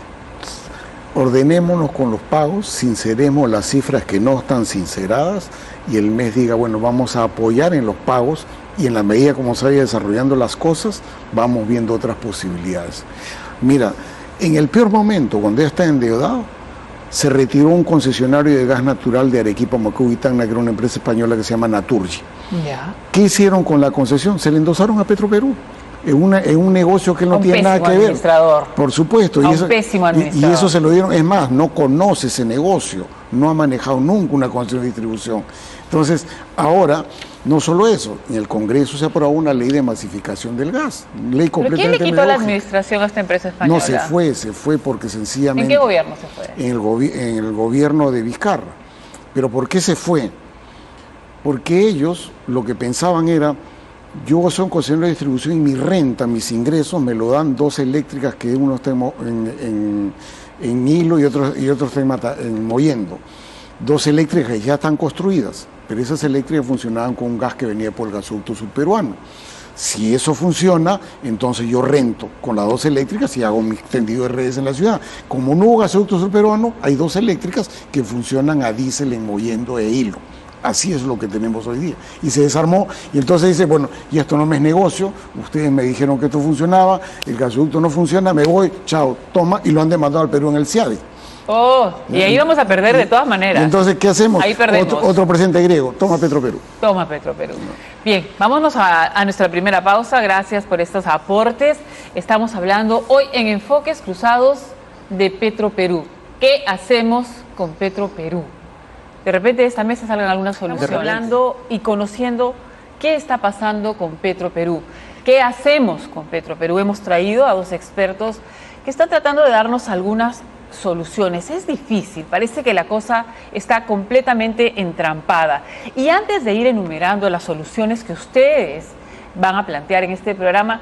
Ordenémonos con los pagos, sinceremos las cifras que no están sinceradas y el mes diga, bueno, vamos a apoyar en los pagos y en la medida como se vaya desarrollando las cosas, vamos viendo otras posibilidades. Mira, en el peor momento, cuando ya está endeudado, se retiró un concesionario de gas natural de Arequipa, Macú y Tacna, que era una empresa española que se llama Naturgy. Ya. ¿Qué hicieron con la concesión? Se le endosaron a Petroperú. En un negocio que no tiene nada que ver. Por supuesto. Un pésimo administrador. Y eso se lo dieron. Es más, no conoce ese negocio, no ha manejado nunca una concesión de distribución. Entonces, ahora, no solo eso, en el Congreso se aprobó una ley de masificación del gas. Ley completamente ¿Pero quién le quitó la administración a esta empresa española? No, se fue porque sencillamente... ¿En qué gobierno se fue? En el gobierno de Vizcarra. ¿Pero por qué se fue? Porque ellos lo que pensaban era... Yo soy un concesionario de distribución y mi renta, mis ingresos me lo dan dos eléctricas que uno está en Hilo y otro está en Mollendo. Dos eléctricas que ya están construidas, pero esas eléctricas funcionaban con un gas que venía por el gasoducto subperuano. Si eso funciona, entonces yo rento con las dos eléctricas y hago mi extendido de redes en la ciudad. Como no hubo gasoducto subperuano, hay dos eléctricas que funcionan a diésel en Mollendo e Hilo. Así es lo que tenemos hoy día. Y se desarmó, y entonces dice, bueno, y esto no me es negocio, ustedes me dijeron que esto funcionaba, el gasoducto no funciona, me voy, chao, toma, y lo han demandado al Perú en el CIADE. Oh, y ahí vamos a perder de todas maneras. Entonces, ¿qué hacemos? Ahí perdemos. Otro presidente griego, toma Petroperú. Toma Petroperú. Bien, vámonos a nuestra primera pausa, gracias por estos aportes. Estamos hablando hoy en Enfoques Cruzados de Petroperú. ¿Qué hacemos con Petroperú? De repente de esta mesa salgan algunas soluciones. Estamos hablando y conociendo qué está pasando con Petroperú. ¿Qué hacemos con Petroperú? Hemos traído a dos expertos que están tratando de darnos algunas soluciones. Es difícil, parece que la cosa está completamente entrampada. Y antes de ir enumerando las soluciones que ustedes van a plantear en este programa,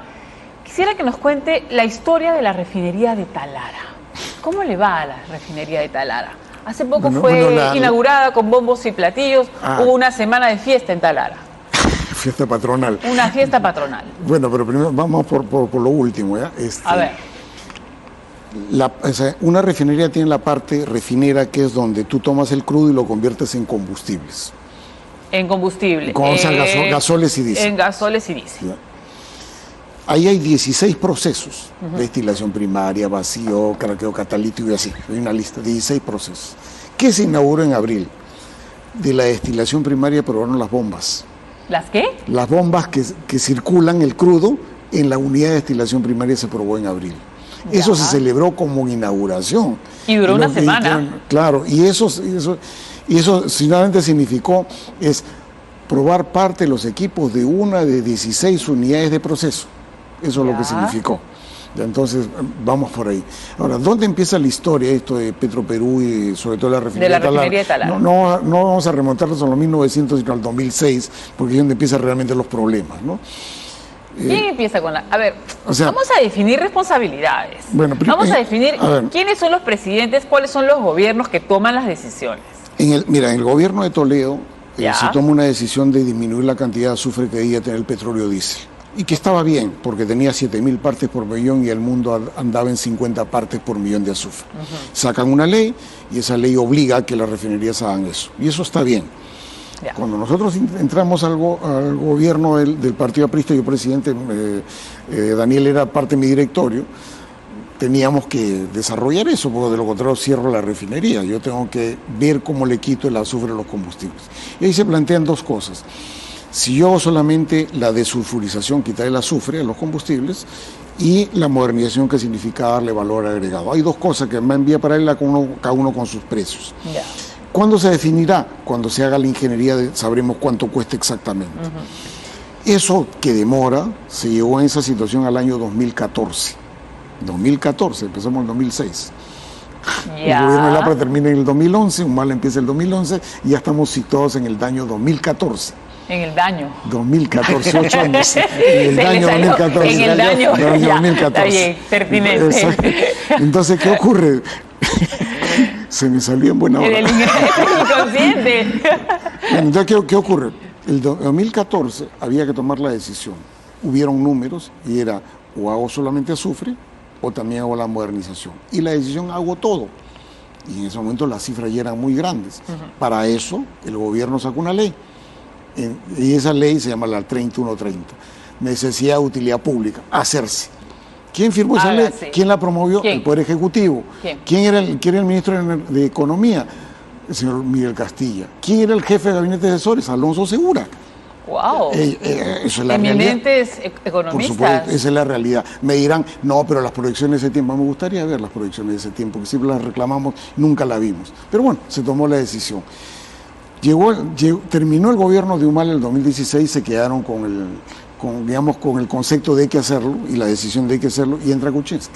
quisiera que nos cuente la historia de la refinería de Talara. ¿Cómo le va a la refinería de Talara? Hace poco fue inaugurada con bombos y platillos, hubo una semana de fiesta en Talara. Fiesta patronal. Una fiesta patronal. Bueno, pero primero vamos por lo último, ¿ya? A ver. Una refinería tiene la parte refinera, que es donde tú tomas el crudo y lo conviertes en combustibles. En combustible. Con gasoles y diésel. En gasoles y diésel. ¿Ya? Ahí hay 16 procesos, destilación primaria, vacío, craqueo catalítico y así. Hay una lista de 16 procesos. ¿Qué se inauguró en abril? De la destilación primaria probaron las bombas. ¿Las qué? Las bombas que circulan el crudo en la unidad de destilación primaria se probó en abril. Ya. Eso se celebró como inauguración. Y duró una semana. Claro, y eso finalmente significó probar parte de los equipos de una de 16 unidades de proceso. Eso es lo que significó. Entonces, vamos por ahí. Ahora, ¿dónde empieza la historia esto de Petroperú y sobre todo la refinería de Talara? No vamos a remontarnos a los 1900, sino al 2006, porque es donde empiezan realmente los problemas, ¿no? ¿Quién empieza con la...? A ver, vamos a definir responsabilidades. Bueno, vamos a definir quiénes son los presidentes, cuáles son los gobiernos que toman las decisiones. Mira, en el gobierno de Toledo se toma una decisión de disminuir la cantidad de azufre que debía tener el petróleo diésel. Y que estaba bien, porque tenía 7.000 partes por millón y el mundo andaba en 50 partes por millón de azufre. Sacan una ley y esa ley obliga a que las refinerías hagan eso. Y eso está bien. Cuando nosotros entramos al gobierno del Partido Aprista, yo presidente, Daniel era parte de mi directorio, teníamos que desarrollar eso, porque de lo contrario cierro la refinería. Yo tengo que ver cómo le quito el azufre a los combustibles. Y ahí se plantean dos cosas. Si yo hago solamente la desulfurización, quitar el azufre a los combustibles, y la modernización, que significa darle valor agregado. Hay dos cosas que me envía para él, cada uno con sus precios. ¿Cuándo se definirá? Cuando se haga la ingeniería, sabremos cuánto cuesta exactamente. Eso que demora, se llegó a esa situación al año 2014. 2014, empezamos en el 2006. Ya. El gobierno de Lapra termina en el 2011, Humala empieza el 2011 y ya estamos situados en el año 2014. En el daño. 2014, 8 años. En el Se daño le salió 2014. en el daño. Ya, 2014. está bien, pertinente. Exacto. Entonces, ¿qué ocurre? Se me salió en buena hora. En el inconsciente. Entonces, ¿qué ocurre? El 2014 había que tomar la decisión. Hubieron números y era o hago solamente azufre o también hago la modernización. Y la decisión hago todo. Y en ese momento las cifras ya eran muy grandes. Para eso el gobierno sacó una ley. Y esa ley se llama la 3130. Necesidad de utilidad pública. Hacerse. ¿Quién firmó esa ley? Sí. ¿Quién la promovió? ¿Quién? El Poder Ejecutivo. ¿Quién era el ministro de Economía? El señor Miguel Castilla. ¿Quién era el jefe de gabinete de asesores? Alonso Segura. Wow. Eso es la Eminentes realidad. economistas. Por supuesto, esa es la realidad. Me dirán, no, pero las proyecciones de ese tiempo, me gustaría ver las proyecciones de ese tiempo, que siempre las reclamamos, nunca las vimos. Pero bueno, se tomó la decisión. Terminó el gobierno de Humala en el 2016, se quedaron con el concepto de hay que hacerlo y la decisión de hay que hacerlo, y entra Kuczynski.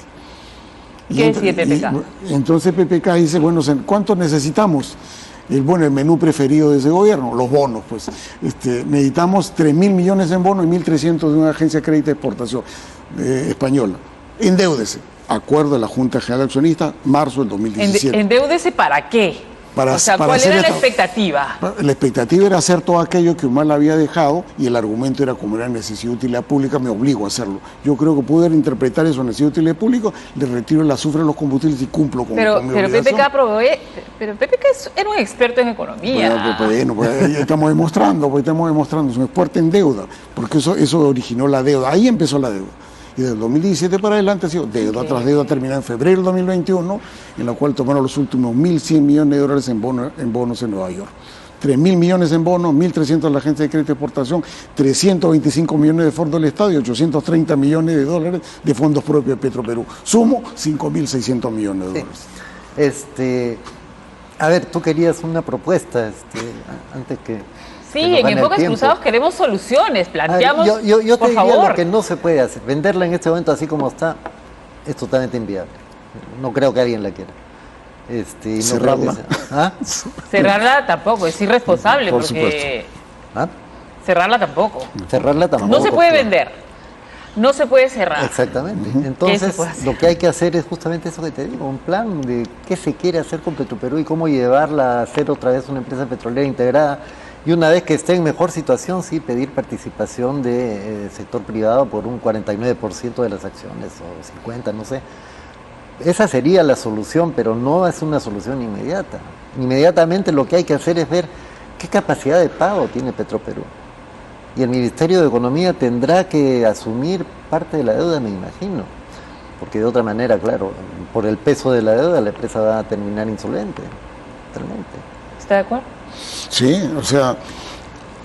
¿Qué decide PPK? Entonces PPK dice, bueno, ¿cuánto necesitamos? El menú preferido de ese gobierno, los bonos, pues. Necesitamos 3.000 millones en bonos y 1.300 de una agencia de crédito de exportación española. Endeúdese. Acuerdo de la Junta General de Accionistas, marzo del 2017. ¿Endeúdese para qué? ¿Cuál era la expectativa? La expectativa era hacer todo aquello que Humala había dejado y el argumento era, como era necesidad de utilidad pública, me obligo a hacerlo. Yo creo que pude interpretar eso, necesidad de utilidad pública, le retiro el azufre de los combustibles y cumplo con mi obligación. Pero PPK era un experto en economía. Pues, estamos demostrando, es un experto en deuda, porque eso originó la deuda, ahí empezó la deuda. Y desde el 2017 para adelante ha sido deuda tras deuda, terminada en febrero del 2021, en la cual tomaron los últimos 1.100 millones de dólares en bonos en Nueva York. 3.000 millones en bonos, 1.300 de la Agencia de Crédito de Exportación, 325 millones de fondos del Estado y 830 millones de dólares de fondos propios de Petroperú. Sumo 5.600 millones de dólares. A ver, tú querías una propuesta antes que... Sí, en Enfoques Cruzados queremos soluciones, planteamos, yo te por diría favor. lo que no se puede hacer. Venderla en este momento así como está es totalmente inviable. No creo que alguien la quiera. Cerrarla. Cerrarla tampoco, es irresponsable. Por porque supuesto. Cerrarla tampoco. Cerrarla tampoco. No se puede vender, no se puede cerrar. Exactamente. Entonces, lo que hay que hacer es justamente eso que te digo, un plan de qué se quiere hacer con Petroperú y cómo llevarla a ser otra vez una empresa petrolera integrada. Y una vez que esté en mejor situación, sí, pedir participación del sector privado por un 49% de las acciones, o 50%, no sé. Esa sería la solución, pero no es una solución inmediata. Inmediatamente lo que hay que hacer es ver qué capacidad de pago tiene Petroperú. Y el Ministerio de Economía tendrá que asumir parte de la deuda, me imagino. Porque de otra manera, claro, por el peso de la deuda, la empresa va a terminar insolvente. Totalmente. ¿Está de acuerdo? Sí, o sea,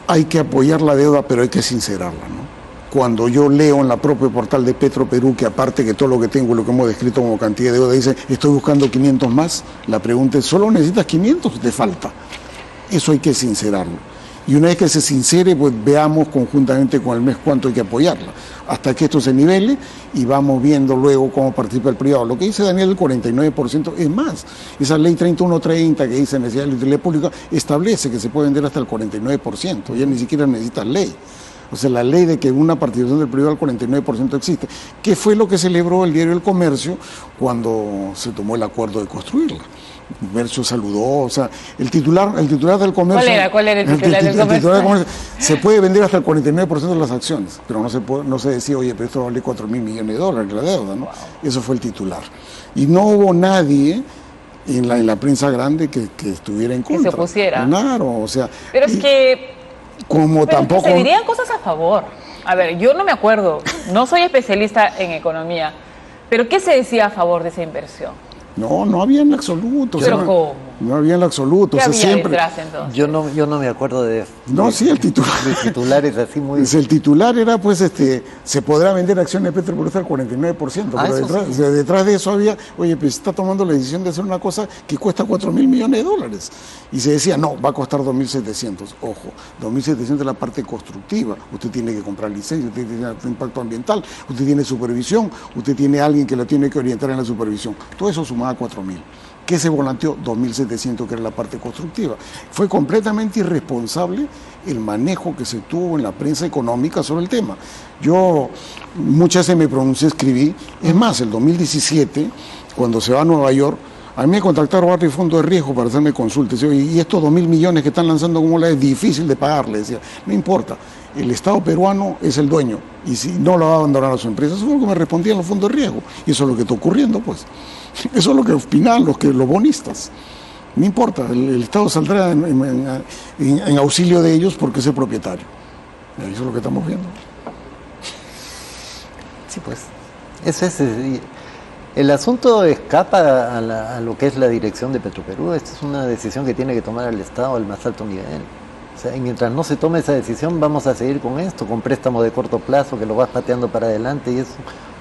hay que apoyar la deuda, pero hay que sincerarla, ¿no? Cuando yo leo en la propia portal de Petroperú, que aparte que todo lo que tengo, lo que hemos descrito como cantidad de deuda, dice, estoy buscando 500 más, la pregunta es, ¿solo necesitas 500? Te falta. Eso hay que sincerarlo. Y una vez que se sincere, pues veamos conjuntamente con el MES cuánto hay que apoyarla, hasta que esto se nivele y vamos viendo luego cómo participa el privado. Lo que dice Daniel, el 49% es más. Esa ley 3130 que dice necesidad de utilidad pública establece que se puede vender hasta el 49%, ya ni siquiera necesitas ley. O sea, la ley de que una participación del privado al 49% existe, que fue lo que celebró el Diario del Comercio cuando se tomó el acuerdo de construirla. El Comercio saludó, o sea, el titular del Comercio... ¿Cuál era el titular del Comercio? Titular del Comercio, se puede vender hasta el 49% de las acciones, pero no se decía, oye, pero esto vale 4.000 millones de dólares la deuda, ¿no? Wow. Eso fue el titular. Y no hubo nadie en la prensa grande que estuviera en contra. Que se opusiera. Claro, o sea... Pero es que... Como tampoco... Se dirían cosas a favor. A ver, yo no me acuerdo, no soy especialista en economía, pero ¿qué se decía a favor de esa inversión? No había en absoluto. ¿Pero o sea, cómo? No había en lo absoluto. ¿Qué O sea, había siempre. detrás entonces? Yo no me acuerdo No, sí, el titular. de titulares así muy... Pues el titular era, pues, se podrá vender acciones de Petroperú hasta el 49%, pero eso detrás, sí. detrás de eso había, oye, pues está tomando la decisión de hacer una cosa que cuesta 4.000 millones de dólares. Y se decía, no, va a costar 2.700. Ojo, 2.700 es la parte constructiva. Usted tiene que comprar licencia, usted tiene impacto ambiental, usted tiene supervisión, usted tiene alguien que lo tiene que orientar en la supervisión. Todo eso sumaba 4.000. ¿Qué se volanteó? 2.700, que era la parte constructiva. Fue completamente irresponsable el manejo que se tuvo en la prensa económica sobre el tema. Yo muchas veces me pronuncié, escribí. Es más, el 2017, cuando se va a Nueva York, a mí me contactaron varios fondos de riesgo para hacerme consultas. Y estos 2.000 millones que están lanzando como la es difícil de pagarle. Decía, no importa, el Estado peruano es el dueño y si no lo va a abandonar a su empresa. Eso fue lo que me respondían los fondos de riesgo. Y eso es lo que está ocurriendo, pues. Eso es lo que opinan los bonistas. No importa, el Estado saldrá en auxilio de ellos porque es el propietario. Eso es lo que estamos viendo. Sí, pues. El asunto escapa a lo que es la dirección de Petroperú. Esta es una decisión que tiene que tomar el Estado al más alto nivel. O sea, y mientras no se tome esa decisión, vamos a seguir con esto, con préstamos de corto plazo que lo vas pateando para adelante y es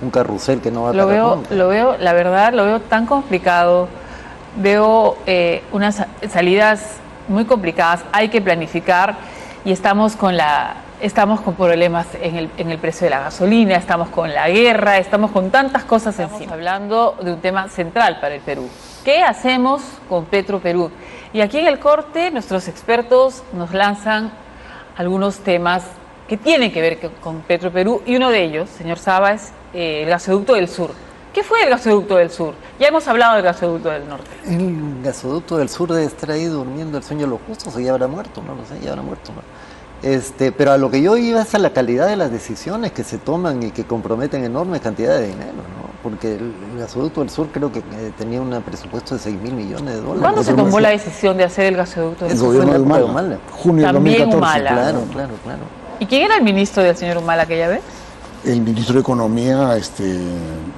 un carrusel que no va a parar nunca. La verdad, lo veo tan complicado. Veo unas salidas muy complicadas. Hay que planificar y estamos con problemas en el precio de la gasolina, estamos con la guerra, estamos con tantas cosas encima. Estamos hablando de un tema central para el Perú. ¿Qué hacemos con Petroperú? Y aquí en el corte nuestros expertos nos lanzan algunos temas que tienen que ver con Petroperú y uno de ellos, señor Saba, es el gasoducto del sur. ¿Qué fue el gasoducto del sur? Ya hemos hablado del gasoducto del norte. El gasoducto del sur debe estar ahí durmiendo el sueño de los justos o ya habrá muerto, no lo sé, ya habrá muerto. ¿No? Pero a lo que yo iba es a la calidad de las decisiones que se toman y que comprometen enormes cantidades de dinero, ¿no? Porque el gasoducto del sur creo que tenía un presupuesto de 6.000 millones de dólares. ¿Cuándo se tomó la decisión de hacer el gasoducto del El sur? gobierno de Humala. Humala, junio del También 2014. Humala. Claro. ¿Y quién era el ministro del señor Humala aquella vez? El ministro de Economía,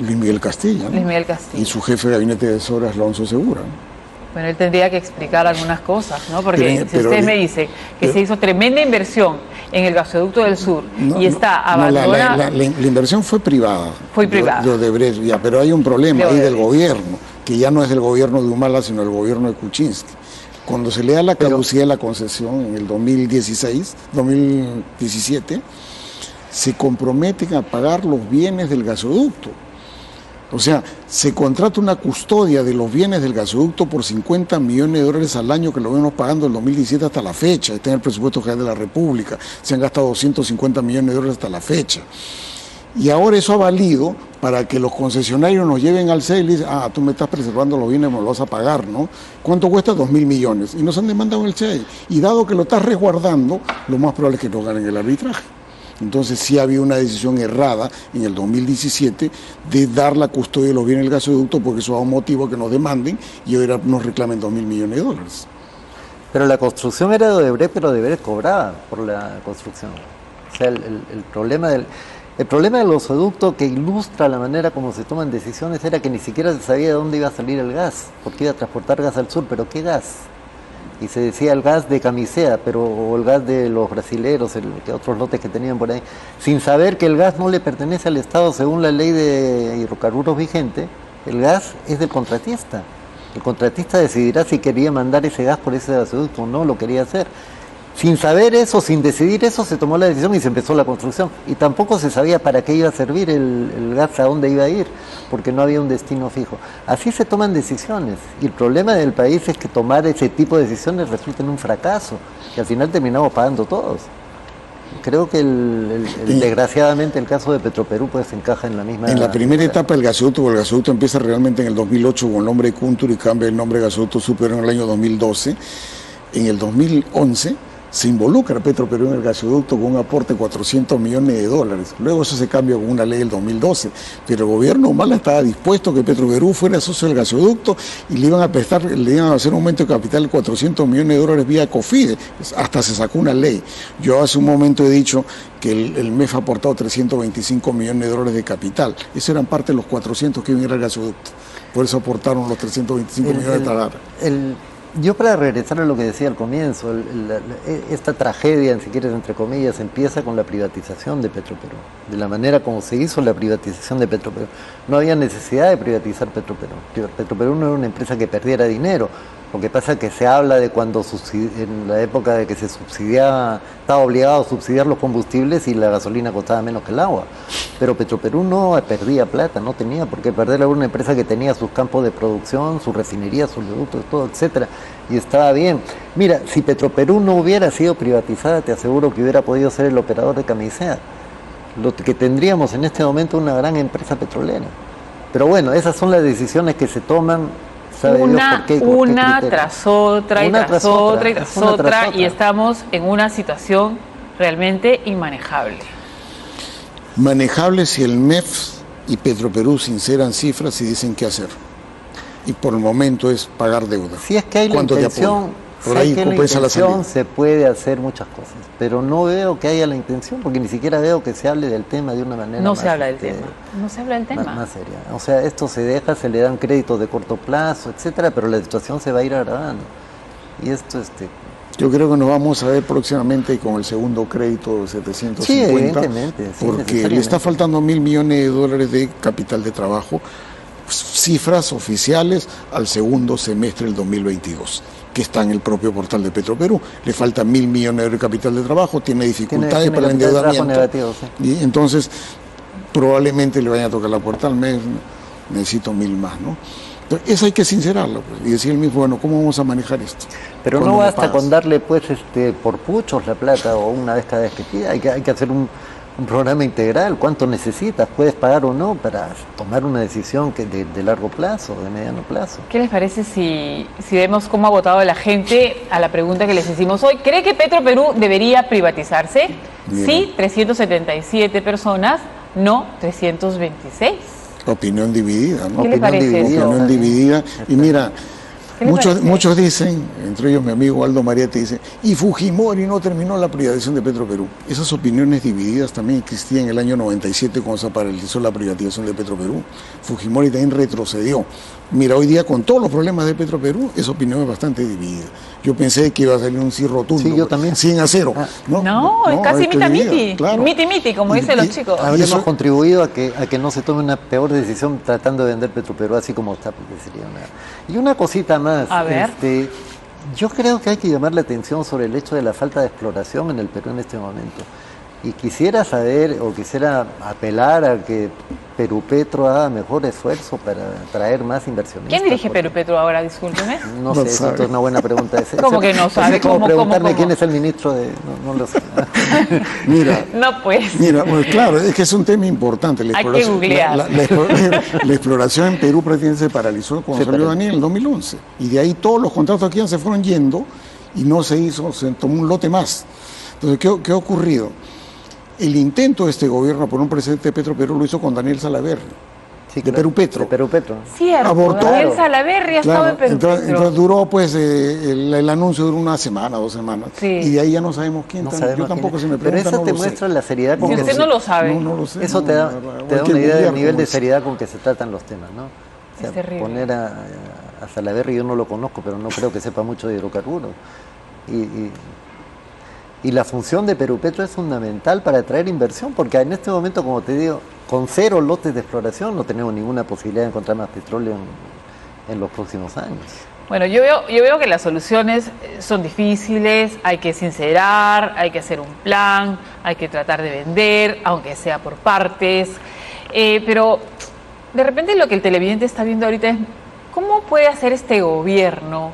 Luis Miguel Castilla, ¿no? Luis Miguel Castillo. Y su jefe de gabinete de tesorería, Alonso Segura, ¿no? Bueno, él tendría que explicar algunas cosas, ¿no? Porque Pero usted me dice que se hizo tremenda inversión en el gasoducto del sur y está abandonada. La inversión fue privada. Fue privada. De Odebrecht, ya, pero hay un problema De ahí del Odebrecht. gobierno, que ya no es el gobierno de Humala, sino el gobierno de Kuczynski. Cuando se le da la caducidad de la concesión en el 2017, se comprometen a pagar los bienes del gasoducto. O sea, se contrata una custodia de los bienes del gasoducto por 50 millones de dólares al año que lo venimos pagando del 2017 hasta la fecha. Está en el presupuesto general de la República. Se han gastado 250 millones de dólares hasta la fecha. Y ahora eso ha valido para que los concesionarios nos lleven al CEL y dicen, tú me estás preservando los bienes, me lo vas a pagar, ¿no? ¿Cuánto cuesta? 2.000 millones. Y nos han demandado en el CEL. Y dado que lo estás resguardando, lo más probable es que no ganen el arbitraje. Entonces sí había una decisión errada en el 2017 de dar la custodia de los bienes del gasoducto porque eso da un motivo a que nos demanden y ahora nos reclamen 2.000 millones de dólares. Pero la construcción era de Odebrecht, pero Odebrecht cobraba por la construcción. O sea, el problema de los gasoductos que ilustra la manera como se toman decisiones era que ni siquiera se sabía de dónde iba a salir el gas, porque iba a transportar gas al sur, pero ¿qué gas? Y se decía el gas de Camisea, o el gas de los brasileros, otros lotes que tenían por ahí, sin saber que el gas no le pertenece al Estado según la ley de hidrocarburos vigente. El gas es del contratista. El contratista decidirá si quería mandar ese gas por ese gasoducto o no lo quería hacer. Sin saber eso, sin decidir eso, se tomó la decisión y se empezó la construcción. Y tampoco se sabía para qué iba a servir el gas, a dónde iba a ir, porque no había un destino fijo. Así se toman decisiones. Y el problema del país es que tomar ese tipo de decisiones resulta en un fracaso. Y al final terminamos pagando todos. Creo que desgraciadamente el caso de Petroperú pues encaja en la misma... En la primera etapa del gasoducto, el gasoducto empieza realmente en el 2008 con el nombre de Kuntur y cambia el nombre de gasoducto superior en el año 2012. En el 2011 se involucra Petroperú en el gasoducto con un aporte de 400 millones de dólares. Luego eso se cambia con una ley del 2012. Pero el gobierno Humala estaba dispuesto a que Petroperú fuera socio del gasoducto y le iban a hacer un aumento de capital de 400 millones de dólares vía COFIDE. Hasta se sacó una ley. Yo hace un momento he dicho que el MEF ha aportado 325 millones de dólares de capital. Eso eran parte de los 400 que iban a ir al gasoducto. Por eso aportaron los 325 millones de dólares. Yo, para regresar a lo que decía al comienzo, esta tragedia, si quieres, entre comillas, empieza con la privatización de Petroperú, de la manera como se hizo la privatización de Petroperú. No había necesidad de privatizar Petroperú. Petroperú no era una empresa que perdiera dinero. Lo que pasa es que se habla de cuando en la época de que se subsidiaba, estaba obligado a subsidiar los combustibles y la gasolina costaba menos que el agua. Pero Petroperú no perdía plata, no tenía por qué perderla. Era una empresa que tenía sus campos de producción, su refinería, sus productos, todo, etcétera, y estaba bien. Mira, si Petroperú no hubiera sido privatizada, te aseguro que hubiera podido ser el operador de Camisea. Lo que tendríamos en este momento una gran empresa petrolera. Pero bueno, esas son las decisiones que se toman. Una tras otra y tras otra y tras otra, y estamos en una situación realmente inmanejable. Manejable si el MEF y Petroperú sinceran cifras y dicen qué hacer. Y por el momento es pagar deuda. Si es que hay la intención, se puede hacer muchas cosas, pero no veo que haya la intención, porque ni siquiera veo que se hable del tema de una manera no se habla del tema. Más seria. O sea, esto se le dan créditos de corto plazo, etcétera, pero la situación se va a ir agravando. Y esto yo creo que nos vamos a ver próximamente con el segundo crédito de 750, sí, evidentemente, porque le está faltando $1.000 millones de capital de trabajo, cifras oficiales al segundo semestre del 2022, que está en el propio portal de Petroperú. Le faltan $1.000 millones de capital de trabajo, tiene dificultades para el endeudamiento, negativo, sí. Y entonces probablemente le vayan a tocar la puerta al mes, necesito 1.000 más, ¿no? Entonces, eso hay que sincerarlo, pues, y decir el mismo, bueno, ¿cómo vamos a manejar esto? Pero no basta con darle, pues, por puchos la plata o una vez cada vez que pida. Hay que hacer un programa integral. ¿Cuánto necesitas? ¿Puedes pagar o no para tomar una decisión de largo plazo, de mediano plazo? ¿Qué les parece si vemos cómo ha votado la gente a la pregunta que les hicimos hoy? ¿Cree que Petroperú debería privatizarse? Bien. Sí, 377 personas, no 326. Opinión dividida, ¿no? ¿Qué le parece? Opinión dividida. Y mira, muchos dicen, entre ellos mi amigo Aldo Mariette, dice, y Fujimori no terminó la privatización de Petroperú. Esas opiniones divididas también existían en el año 97 cuando se paralizó la privatización de Petroperú. Fujimori también retrocedió. Mira, hoy día con todos los problemas de Petroperú, esa opinión es bastante dividida. Yo pensé que iba a salir un sí rotundo. Sí, yo también. 100-0. No, es casi miti-miti. Claro. Miti-miti, como dicen los chicos. Habremos contribuido a que no se tome una peor decisión tratando de vender Petroperú así como está, porque sería una... Y una cosita más. A ver. Yo creo que hay que llamar la atención sobre el hecho de la falta de exploración en el Perú en este momento. Y quisiera saber, o quisiera apelar a que Perupetro haga mejor esfuerzo para traer más inversionistas. ¿Quién dirige Perupetro ahora? Discúlpeme. No sé, esto es una buena pregunta. ¿Cómo que no sabe? ¿Cómo preguntarme quién es el ministro de...? No lo sé. Mira, no pues. Mira, pues claro, es que es un tema importante. Hay que googlear. La exploración en Perú prácticamente se paralizó cuando salió Daniel en el 2011. Y de ahí todos los contratos aquí se fueron yendo y no se hizo, se tomó un lote más. Entonces, ¿qué ha ocurrido? El intento de este gobierno por un presidente de Petroperú lo hizo con Daniel Salaverry, de Perupetro. Cierto, abortó. Daniel Salaverry ha estado en Perupetro. Entonces duró, pues, el anuncio duró 1 semana, 2 semanas. Sí. Y de ahí ya no sabemos quién. Yo tampoco se me pregunta. Pero eso te muestra la seriedad con que usted no lo sabe. No lo sé. Eso te da una idea del nivel de seriedad con que se tratan los temas, ¿no? O sea, es terrible. Poner a Salaverry, yo no lo conozco, pero no creo que sepa mucho de hidrocarburos. Y la función de Perupetro es fundamental para atraer inversión, porque en este momento, como te digo, con 0 lotes de exploración no tenemos ninguna posibilidad de encontrar más petróleo en los próximos años. Bueno, yo veo que las soluciones son difíciles, hay que sincerar, hay que hacer un plan, hay que tratar de vender, aunque sea por partes, pero de repente lo que el televidente está viendo ahorita es ¿cómo puede hacer este gobierno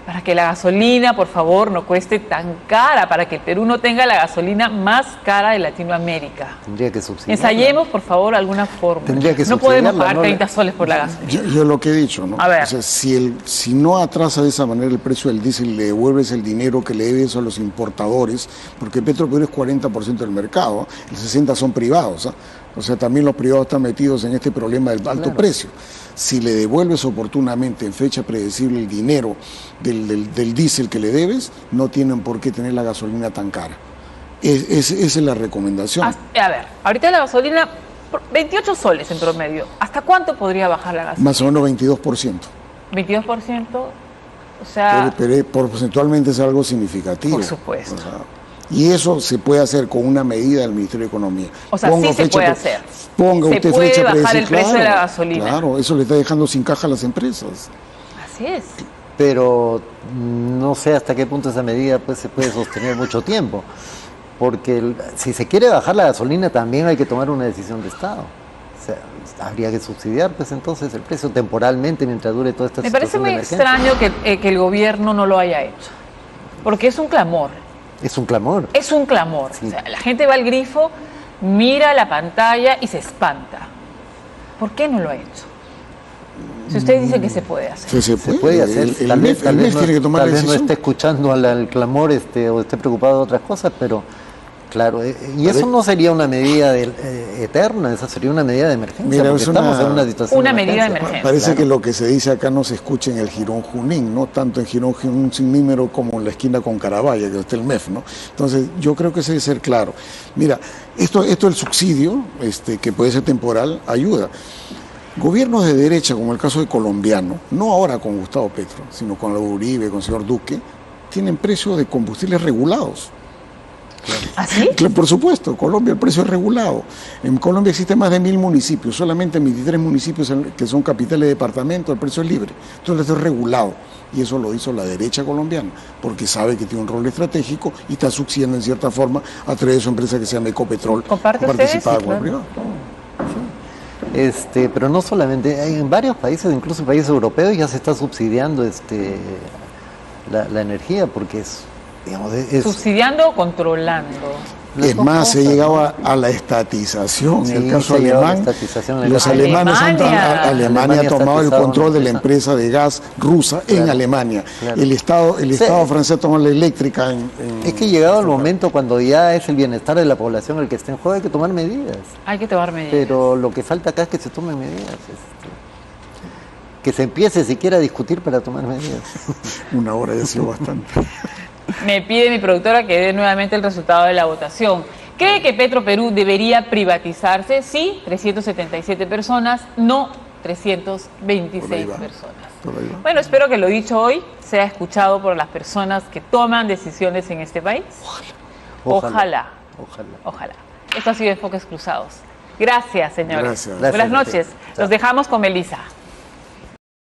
para que la gasolina, por favor, no cueste tan cara, para que el Perú no tenga la gasolina más cara de Latinoamérica? Tendría que subsidiarla. Ensayemos, por favor, alguna forma. Tendría que no podemos pagar 30 soles por la gasolina. Yo lo que he dicho, ¿no? A ver. O sea, si no atrasa de esa manera el precio del diésel, le devuelves el dinero que le debes a los importadores, porque Petroperú es 40% del mercado, el 60% son privados, ¿eh? O sea, también los privados están metidos en este problema del alto precio. Si le devuelves oportunamente en fecha predecible el dinero del diésel que le debes, no tienen por qué tener la gasolina tan cara. Esa es la recomendación. A ver, ahorita la gasolina, 28 soles en promedio. ¿Hasta cuánto podría bajar la gasolina? Más o menos 22%. 22%. O sea, pero porcentualmente es algo significativo. por supuesto. O sea, y eso se puede hacer con una medida del Ministerio de Economía. O sea, sí se puede hacer. Ponga Se usted puede fecha bajar el predecible, precio de la gasolina. Claro, eso le está dejando sin caja a las empresas. Así es. Pero no sé hasta qué punto esa medida pues se puede sostener mucho tiempo. Porque si se quiere bajar la gasolina también hay que tomar una decisión de Estado. O sea, habría que subsidiar pues entonces el precio temporalmente mientras dure toda esta Me parece situación de muy emergencia. extraño que el gobierno no lo haya hecho. Porque es un clamor. Es un clamor. Es un clamor. Sí. O sea, la gente va al grifo, mira la pantalla y se espanta. ¿Por qué no lo ha hecho? Si usted dice que se puede hacer. Se Se puede hacer. El MEF tiene que tomar la tal vez no decisión. esté escuchando al clamor o esté preocupado de otras cosas, pero claro, y eso no sería una medida eterna, esa sería una medida de emergencia, Mira, porque es estamos en una situación una de medida de emergencia. emergencia. Parece Claro. que lo que se dice acá no se escucha en el Girón Junín, no tanto en Girón Junín sin número como en la esquina con Carabaya, que está el MEF, ¿no? Entonces, yo creo que ese debe ser claro. Mira, esto del subsidio, que puede ser temporal, ayuda. Gobiernos de derecha, como el caso de colombiano, no ahora con Gustavo Petro, sino con la Uribe, con el señor Duque, tienen precios de combustibles regulados. ¿Así? Por supuesto, Colombia el precio es regulado. En Colombia existen más de 1000 municipios, solamente en 23 municipios que son capitales de departamento, el precio es libre. Entonces es regulado. Y eso lo hizo la derecha colombiana, porque sabe que tiene un rol estratégico y está subsidiando en cierta forma a través de su empresa que se llama Ecopetrol, ¿Comparte participada ustedes? con el Claro. privado. Pero no solamente, en varios países, incluso en países europeos, ya se está subsidiando la energía, porque es Subsidiando o controlando. las Es dos más, se cosas. llegaba a la estatización. Sí, en el caso se llegaba a la alemán, estatización en los el caso- alemanes Alemania. Alemania ha tomado el estatizado control de la una empresa de gas rusa en Claro, Alemania. claro. El Estado Sí. francés tomó la eléctrica Es que llegado el momento cuando ya es el bienestar de la población el que está en juego, hay que tomar medidas. Hay que tomar medidas. Pero lo que falta acá es que se tomen medidas. Que se empiece siquiera a discutir para tomar medidas. Una hora ya ha sido bastante. Me pide mi productora que dé nuevamente el resultado de la votación. ¿Cree que Petroperú debería privatizarse? Sí, 377 personas, no Por ahí 326 va. personas. Por ahí va. Bueno, espero que lo dicho hoy sea escuchado por las personas que toman decisiones en este país. Ojalá. Ojalá. Esto ha sido Enfoques Cruzados. Gracias, señores. Gracias. Buenas Gracias. noches. Los dejamos con Melissa.